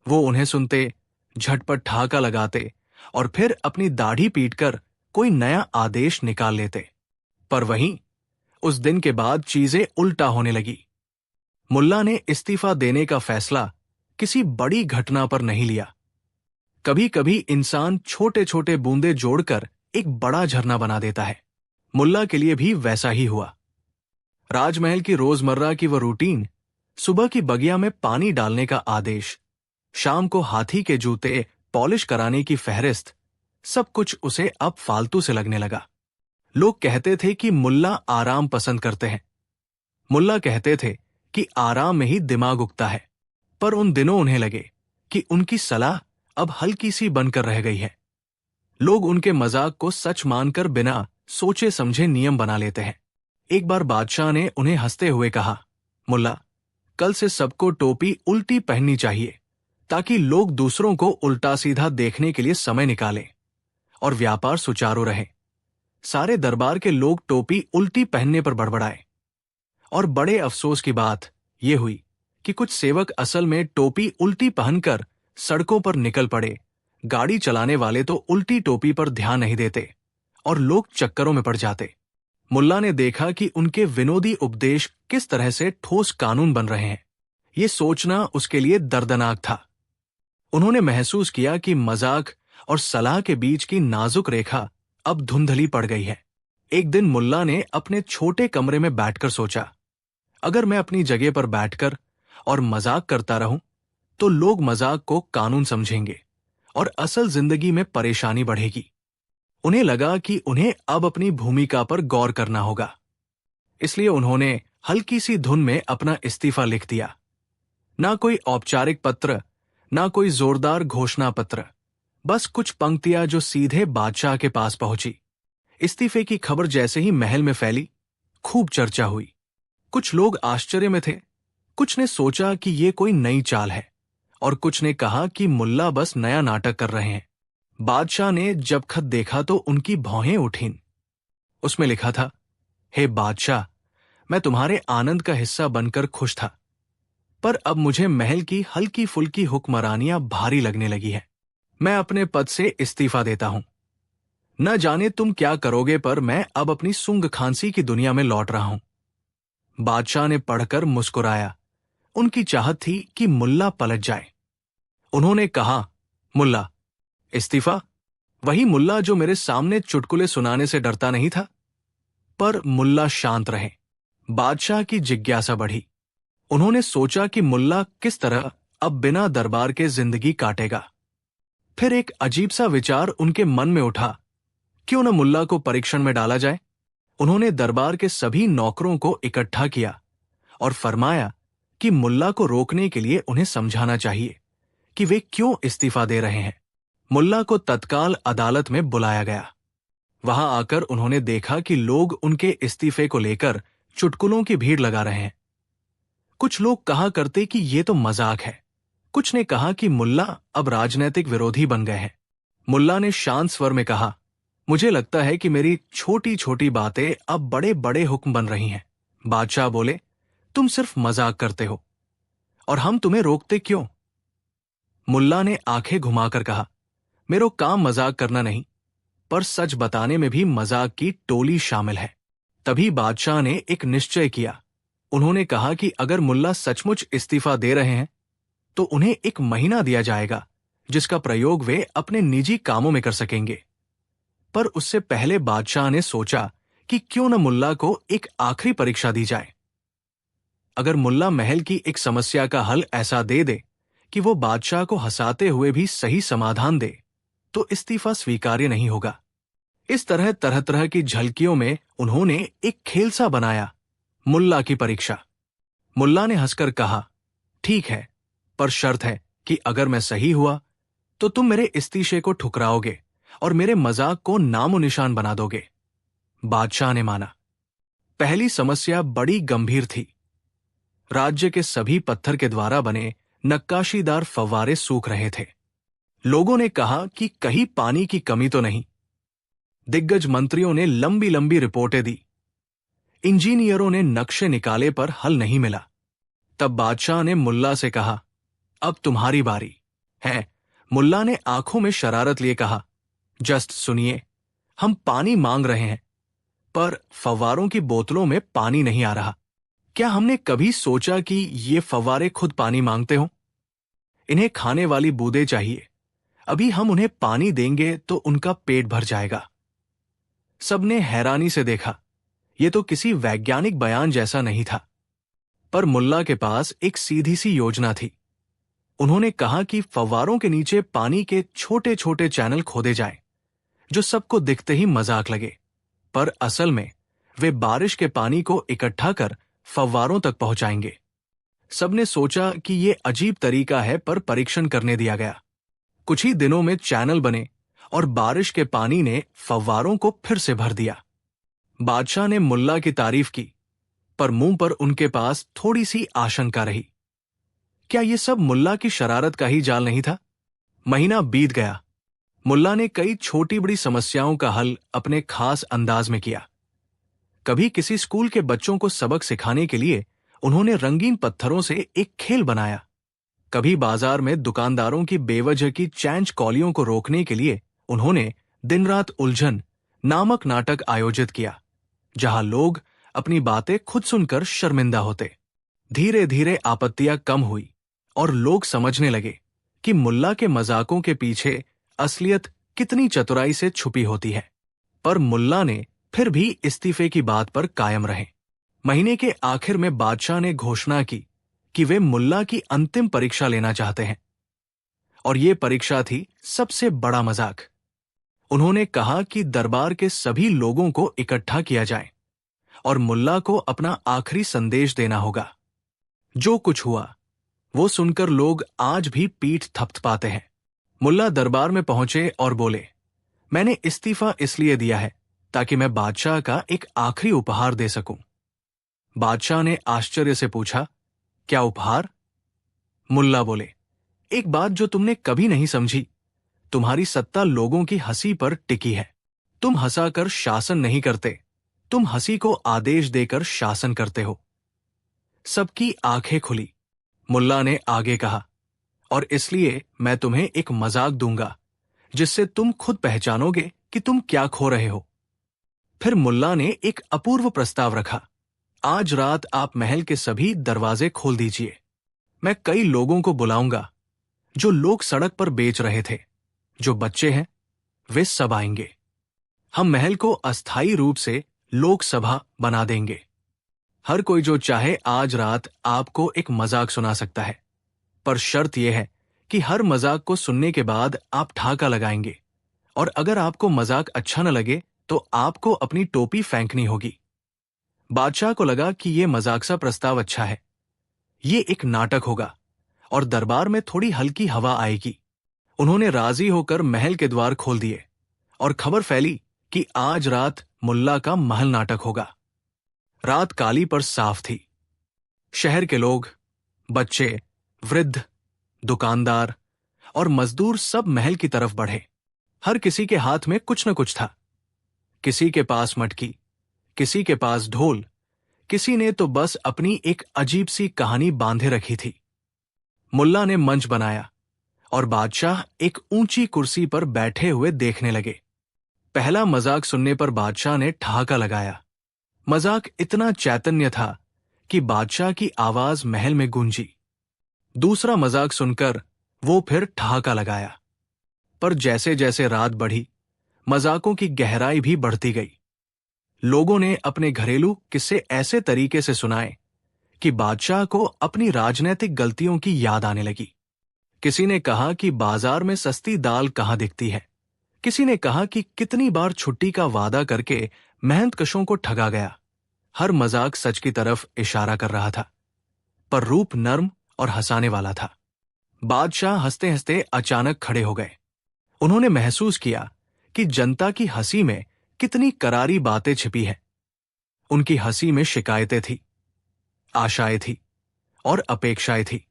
वो उन्हें सुनते, झटपट ठहाका लगाते और फिर अपनी दाढ़ी पीटकर कोई नया आदेश निकाल लेते। पर वहीं उस दिन के बाद चीजें उल्टा होने लगी। मुल्ला ने इस्तीफा देने का फैसला किसी बड़ी घटना पर नहीं लिया। कभी कभी इंसान छोटे छोटे बूंदे जोड़कर एक बड़ा झरना बना देता है। मुल्ला के लिए भी वैसा ही हुआ। राजमहल की रोजमर्रा की वह रूटीन, सुबह की बगिया में पानी डालने का आदेश, शाम को हाथी के जूते पॉलिश कराने की फहरिस्त, सब कुछ उसे अब फालतू से लगने लगा। लोग कहते थे कि मुल्ला आराम पसंद करते हैं। मुल्ला कहते थे कि आराम में ही दिमाग उगता है, पर उन दिनों उन्हें लगे कि उनकी सलाह अब हल्की सी बनकर रह गई है। लोग उनके मजाक को सच मानकर बिना सोचे समझे नियम बना लेते हैं। एक बार बादशाह ने उन्हें हंसते हुए कहा, मुल्ला, कल से सबको टोपी उल्टी पहननी चाहिए ताकि लोग दूसरों को उल्टा सीधा देखने के लिए समय निकालें और व्यापार सुचारू रहे। सारे दरबार के लोग टोपी उल्टी पहनने पर बड़बड़ाए और बड़े अफसोस की बात यह हुई कि कुछ सेवक असल में टोपी उल्टी पहनकर सड़कों पर निकल पड़े। गाड़ी चलाने वाले तो उल्टी टोपी पर ध्यान नहीं देते और लोग चक्करों में पड़ जाते। मुल्ला ने देखा कि उनके विनोदी उपदेश किस तरह से ठोस कानून बन रहे हैं। ये सोचना उसके लिए दर्दनाक था। उन्होंने महसूस किया कि मजाक और सलाह के बीच की नाजुक रेखा अब धुंधली पड़ गई है। एक दिन मुल्ला ने अपने छोटे कमरे में बैठकर सोचा, अगर मैं अपनी जगह पर बैठकर और मजाक करता रहूं तो लोग मजाक को कानून समझेंगे और असल जिंदगी में परेशानी बढ़ेगी। उन्हें लगा कि उन्हें अब अपनी भूमिका पर गौर करना होगा। इसलिए उन्होंने हल्की सी धुन में अपना इस्तीफा लिख दिया। ना कोई औपचारिक पत्र, ना कोई जोरदार घोषणा पत्र, बस कुछ पंक्तियां जो सीधे बादशाह के पास पहुंची। इस्तीफे की खबर जैसे ही महल में फैली, खूब चर्चा हुई। कुछ लोग आश्चर्य में थे, कुछ ने सोचा कि ये कोई नई चाल है और कुछ ने कहा कि मुल्ला बस नया नाटक कर रहे हैं। बादशाह ने जब खत देखा तो उनकी भौहें उठीं। उसमें लिखा था, हे बादशाह, मैं तुम्हारे आनंद का हिस्सा बनकर खुश था, पर अब मुझे महल की हल्की फुल्की हुक्मरानियां भारी लगने लगी है। मैं अपने पद से इस्तीफा देता हूं। न जाने तुम क्या करोगे, पर मैं अब अपनी सुंग खांसी की दुनिया में लौट रहा हूं। बादशाह ने पढ़कर मुस्कुराया। उनकी चाहत थी कि मुल्ला पलट जाए। उन्होंने कहा, मुल्ला, इस्तीफा? वही मुल्ला जो मेरे सामने चुटकुले सुनाने से डरता नहीं था। पर मुल्ला शांत रहे। बादशाह की जिज्ञासा बढ़ी। उन्होंने सोचा कि मुल्ला किस तरह अब बिना दरबार के जिंदगी काटेगा। फिर एक अजीब सा विचार उनके मन में उठा, क्यों न मुल्ला को परीक्षण में डाला जाए। उन्होंने दरबार के सभी नौकरों को इकट्ठा किया और फरमाया कि मुल्ला को रोकने के लिए उन्हें समझाना चाहिए कि वे क्यों इस्तीफा दे रहे हैं। मुल्ला को तत्काल अदालत में बुलाया गया। वहां आकर उन्होंने देखा कि लोग उनके इस्तीफे को लेकर चुटकुलों की भीड़ लगा रहे हैं। कुछ लोग कहा करते कि ये तो मजाक है। कुछ ने कहा कि मुल्ला अब राजनैतिक विरोधी बन गए हैं। मुल्ला ने शांत स्वर में कहा, मुझे लगता है कि मेरी छोटी छोटी बातें अब बड़े बड़े हुक्म बन रही हैं। बादशाह बोले, तुम सिर्फ मजाक करते हो और हम तुम्हें रोकते क्यों? मुल्ला ने आंखें घुमाकर कहा, मेरो काम मजाक करना नहीं, पर सच बताने में भी मजाक की टोली शामिल है। तभी बादशाह ने एक निश्चय किया। उन्होंने कहा कि अगर मुल्ला सचमुच इस्तीफा दे रहे हैं तो उन्हें 1 महीना दिया जाएगा जिसका प्रयोग वे अपने निजी कामों में कर सकेंगे। पर उससे पहले बादशाह ने सोचा कि क्यों न मुल्ला को एक आखिरी परीक्षा दी जाए। अगर मुल्ला महल की एक समस्या का हल ऐसा दे दे कि वो बादशाह को हंसाते हुए भी सही समाधान दे, तो इस्तीफा स्वीकार्य नहीं होगा। इस तरह तरह तरह की झलकियों में उन्होंने एक खेल सा बनाया, मुल्ला की परीक्षा। मुल्ला ने हंसकर कहा, ठीक है, पर शर्त है कि अगर मैं सही हुआ तो तुम मेरे इस्तीफे को ठुकराओगे और मेरे मजाक को नामो निशान बना दोगे। बादशाह ने माना। पहली समस्या बड़ी गंभीर थी। राज्य के सभी पत्थर के द्वारा बने नक्काशीदार फव्वारे सूख रहे थे। लोगों ने कहा कि कहीं पानी की कमी तो नहीं। दिग्गज मंत्रियों ने लंबी लंबी रिपोर्टें दी। इंजीनियरों ने नक्शे निकाले पर हल नहीं मिला। तब बादशाह ने मुल्ला से कहा, अब तुम्हारी बारी है। मुल्ला ने आंखों में शरारत लिए कहा, जस्ट सुनिए, हम पानी मांग रहे हैं, पर फव्वारों की बोतलों में पानी नहीं आ रहा। क्या हमने कभी सोचा कि ये फव्वारे खुद पानी मांगते हों? इन्हें खाने वाली बूंदें चाहिए। अभी हम उन्हें पानी देंगे तो उनका पेट भर जाएगा। सबने हैरानी से देखा। यह तो किसी वैज्ञानिक बयान जैसा नहीं था। पर मुल्ला के पास एक सीधी सी योजना थी। उन्होंने कहा कि फव्वारों के नीचे पानी के छोटे छोटे चैनल खोदे जाएं, जो सबको दिखते ही मजाक लगे, पर असल में वे बारिश के पानी को इकट्ठा कर फव्वारों तक पहुंचाएंगे। सबने सोचा कि यह अजीब तरीका है, पर परीक्षण करने दिया गया। कुछ ही दिनों में चैनल बने और बारिश के पानी ने फव्वारों को फिर से भर दिया। बादशाह ने मुल्ला की तारीफ की, पर मुंह पर उनके पास थोड़ी सी आशंका रही। क्या यह सब मुल्ला की शरारत का ही जाल नहीं था? महीना बीत गया। मुल्ला ने कई छोटी बड़ी समस्याओं का हल अपने खास अंदाज में किया। कभी किसी स्कूल के बच्चों को सबक सिखाने के लिए उन्होंने रंगीन पत्थरों से एक खेल बनाया। कभी बाजार में दुकानदारों की बेवजह की चैंच कौलियों को रोकने के लिए उन्होंने दिन रात उलझन नामक नाटक आयोजित किया, जहां लोग अपनी बातें खुद सुनकर शर्मिंदा होते। धीरे धीरे आपत्तियां कम हुई और लोग समझने लगे कि मुल्ला के मजाकों के पीछे असलियत कितनी चतुराई से छुपी होती है। पर मुल्ला ने फिर भी इस्तीफे की बात पर कायम रहे। महीने के आखिर में बादशाह ने घोषणा की कि वे मुल्ला की अंतिम परीक्षा लेना चाहते हैं, और ये परीक्षा थी सबसे बड़ा मजाक। उन्होंने कहा कि दरबार के सभी लोगों को इकट्ठा किया जाए और मुल्ला को अपना आखिरी संदेश देना होगा। जो कुछ हुआ वो सुनकर लोग आज भी पीठ थपथपाते हैं। मुल्ला दरबार में पहुंचे और बोले, मैंने इस्तीफा इसलिए दिया है ताकि मैं बादशाह का एक आखिरी उपहार दे सकूं। बादशाह ने आश्चर्य से पूछा, क्या उपहार? मुल्ला बोले, एक बात जो तुमने कभी नहीं समझी। तुम्हारी सत्ता लोगों की हंसी पर टिकी है। तुम हंसाकर शासन नहीं करते, तुम हंसी को आदेश देकर शासन करते हो। सबकी आंखें खुली। मुल्ला ने आगे कहा, और इसलिए मैं तुम्हें एक मजाक दूंगा जिससे तुम खुद पहचानोगे कि तुम क्या खो रहे हो। फिर मुल्ला ने एक अपूर्व प्रस्ताव रखा, आज रात आप महल के सभी दरवाजे खोल दीजिए। मैं कई लोगों को बुलाऊंगा। जो लोग सड़क पर बेच रहे थे, जो बच्चे हैं, वे सब आएंगे। हम महल को अस्थायी रूप से लोकसभा बना देंगे। हर कोई जो चाहे आज रात आपको एक मजाक सुना सकता है, पर शर्त यह है कि हर मजाक को सुनने के बाद आप ठहाका लगाएंगे, और अगर आपको मजाक अच्छा न लगे तो आपको अपनी टोपी फेंकनी होगी। बादशाह को लगा कि यह मजाक सा प्रस्ताव अच्छा है। ये एक नाटक होगा और दरबार में थोड़ी हल्की हवा आएगी। उन्होंने राजी होकर महल के द्वार खोल दिए और खबर फैली कि आज रात मुल्ला का महल नाटक होगा। रात काली पर साफ थी। शहर के लोग, बच्चे, वृद्ध, दुकानदार और मजदूर सब महल की तरफ बढ़े। हर किसी के हाथ में कुछ न कुछ था। किसी के पास मटकी, किसी के पास ढोल, किसी ने तो बस अपनी एक अजीब सी कहानी बांधे रखी थी। मुल्ला ने मंच बनाया और बादशाह एक ऊंची कुर्सी पर बैठे हुए देखने लगे। पहला मजाक सुनने पर बादशाह ने ठहाका लगाया। मजाक इतना चैतन्य था कि बादशाह की आवाज महल में गूंजी। दूसरा मजाक सुनकर वो फिर ठहाका लगाया। पर जैसे जैसे रात बढ़ी, मजाकों की गहराई भी बढ़ती गई। लोगों ने अपने घरेलू किस्से ऐसे तरीके से सुनाए कि बादशाह को अपनी राजनैतिक गलतियों की याद आने लगी। किसी ने कहा कि बाजार में सस्ती दाल कहाँ दिखती है। किसी ने कहा कि कितनी बार छुट्टी का वादा करके मेहनतकशों को ठगा गया। हर मजाक सच की तरफ इशारा कर रहा था, पर रूप नर्म और हंसाने वाला था। बादशाह हंसते हंसते अचानक खड़े हो गए। उन्होंने महसूस किया कि जनता की हंसी में कितनी करारी बातें छिपी हैं। उनकी हंसी में शिकायतें थी, आशाएं थी और अपेक्षाएं थी।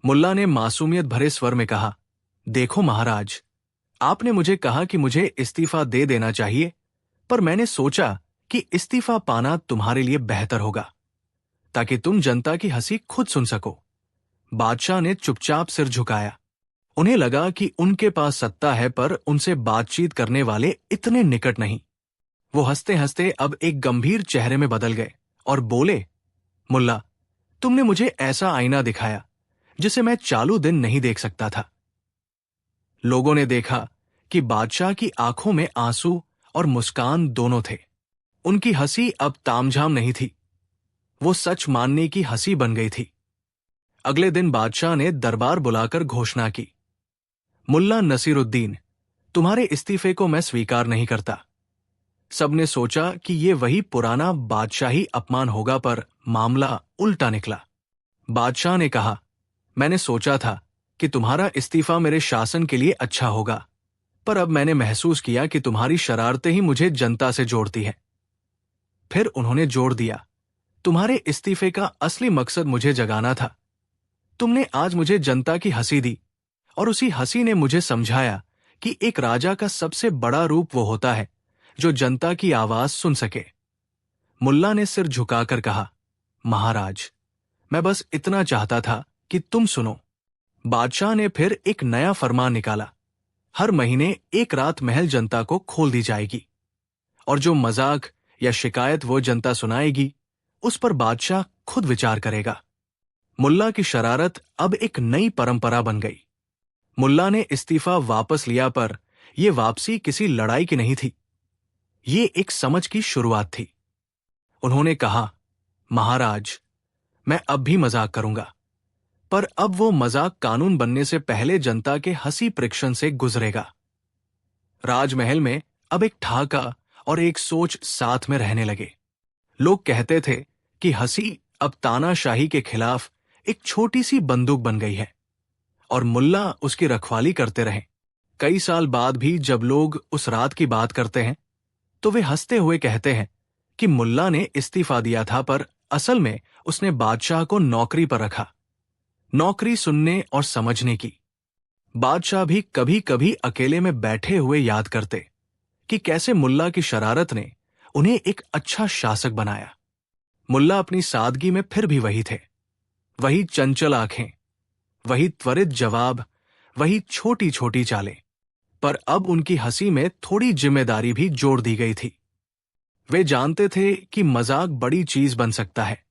मुल्ला ने मासूमियत भरे स्वर में कहा, देखो महाराज, आपने मुझे कहा कि मुझे इस्तीफा दे देना चाहिए, पर मैंने सोचा कि इस्तीफा पाना तुम्हारे लिए बेहतर होगा, ताकि तुम जनता की हंसी खुद सुन सको। बादशाह ने चुपचाप सिर झुकाया। उन्हें लगा कि उनके पास सत्ता है, पर उनसे बातचीत करने वाले इतने निकट नहीं। वो हंसते हंसते अब एक गंभीर चेहरे में बदल गए और बोले, मुल्ला, तुमने मुझे ऐसा आईना दिखाया जिसे मैं चालू दिन नहीं देख सकता था। लोगों ने देखा कि बादशाह की आंखों में आंसू और मुस्कान दोनों थे। उनकी हंसी अब तामझाम नहीं थी, वो सच मानने की हंसी बन गई थी। अगले दिन बादशाह ने दरबार बुलाकर घोषणा की, मुल्ला नसीरुद्दीन, तुम्हारे इस्तीफे को मैं स्वीकार नहीं करता। सबने सोचा कि ये वही पुराना बादशाही अपमान होगा, पर मामला उल्टा निकला। बादशाह ने कहा, मैंने सोचा था कि तुम्हारा इस्तीफा मेरे शासन के लिए अच्छा होगा, पर अब मैंने महसूस किया कि तुम्हारी शरारतें ही मुझे जनता से जोड़ती हैं। फिर उन्होंने जोड़ दिया, तुम्हारे इस्तीफे का असली मकसद मुझे जगाना था। तुमने आज मुझे जनता की हंसी दी, और उसी हंसी ने मुझे समझाया कि एक राजा का सबसे बड़ा रूप वो होता है जो जनता की आवाज सुन सके। मुल्ला ने सिर झुकाकर कहा, महाराज, मैं बस इतना चाहता था कि तुम सुनो। बादशाह ने फिर एक नया फरमान निकाला, हर महीने एक रात महल जनता को खोल दी जाएगी, और जो मजाक या शिकायत वो जनता सुनाएगी उस पर बादशाह खुद विचार करेगा। मुल्ला की शरारत अब एक नई परंपरा बन गई। मुल्ला ने इस्तीफा वापस लिया, पर यह वापसी किसी लड़ाई की नहीं थी, ये एक समझ की शुरुआत थी। उन्होंने कहा, महाराज, मैं अब भी मजाक करूंगा, पर अब वो मजाक कानून बनने से पहले जनता के हंसी परीक्षण से गुजरेगा। राजमहल में अब एक ठहाका और एक सोच साथ में रहने लगे। लोग कहते थे कि हंसी अब तानाशाही के खिलाफ एक छोटी सी बंदूक बन गई है, और मुल्ला उसकी रखवाली करते रहे। कई साल बाद भी जब लोग उस रात की बात करते हैं तो वे हंसते हुए कहते हैं कि मुल्ला ने इस्तीफा दिया था, पर असल में उसने बादशाह को नौकरी पर रखा, नौकरी सुनने और समझने की। बादशाह भी कभी कभी अकेले में बैठे हुए याद करते कि कैसे मुल्ला की शरारत ने उन्हें एक अच्छा शासक बनाया। मुल्ला अपनी सादगी में फिर भी वही थे, वही चंचल आंखें, वही त्वरित जवाब, वही छोटी छोटी चालें। पर अब उनकी हंसी में थोड़ी जिम्मेदारी भी जोड़ दी गई थी। वे जानते थे कि मजाक बड़ी चीज बन सकता है,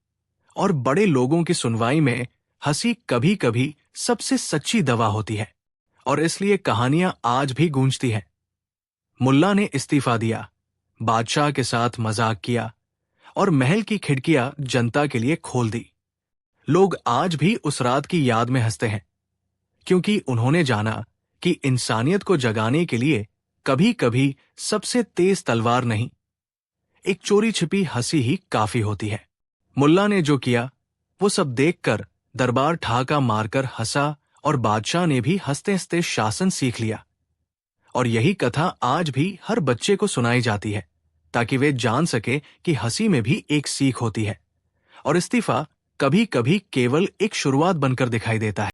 और बड़े लोगों की सुनवाई में हंसी कभी कभी सबसे सच्ची दवा होती है, और इसलिए कहानियां आज भी गूंजती हैं। मुल्ला ने इस्तीफा दिया, बादशाह के साथ मजाक किया, और महल की खिड़कियां जनता के लिए खोल दी। लोग आज भी उस रात की याद में हंसते हैं, क्योंकि उन्होंने जाना कि इंसानियत को जगाने के लिए कभी कभी सबसे तेज तलवार नहीं, एक चोरी छिपी हंसी ही काफी होती है। मुल्ला ने जो किया वो सब देखकर दरबार ठहाका मारकर हंसा, और बादशाह ने भी हंसते हंसते शासन सीख लिया। और यही कथा आज भी हर बच्चे को सुनाई जाती है, ताकि वे जान सके कि हंसी में भी एक सीख होती है, और इस्तीफा कभी कभी केवल एक शुरुआत बनकर दिखाई देता है।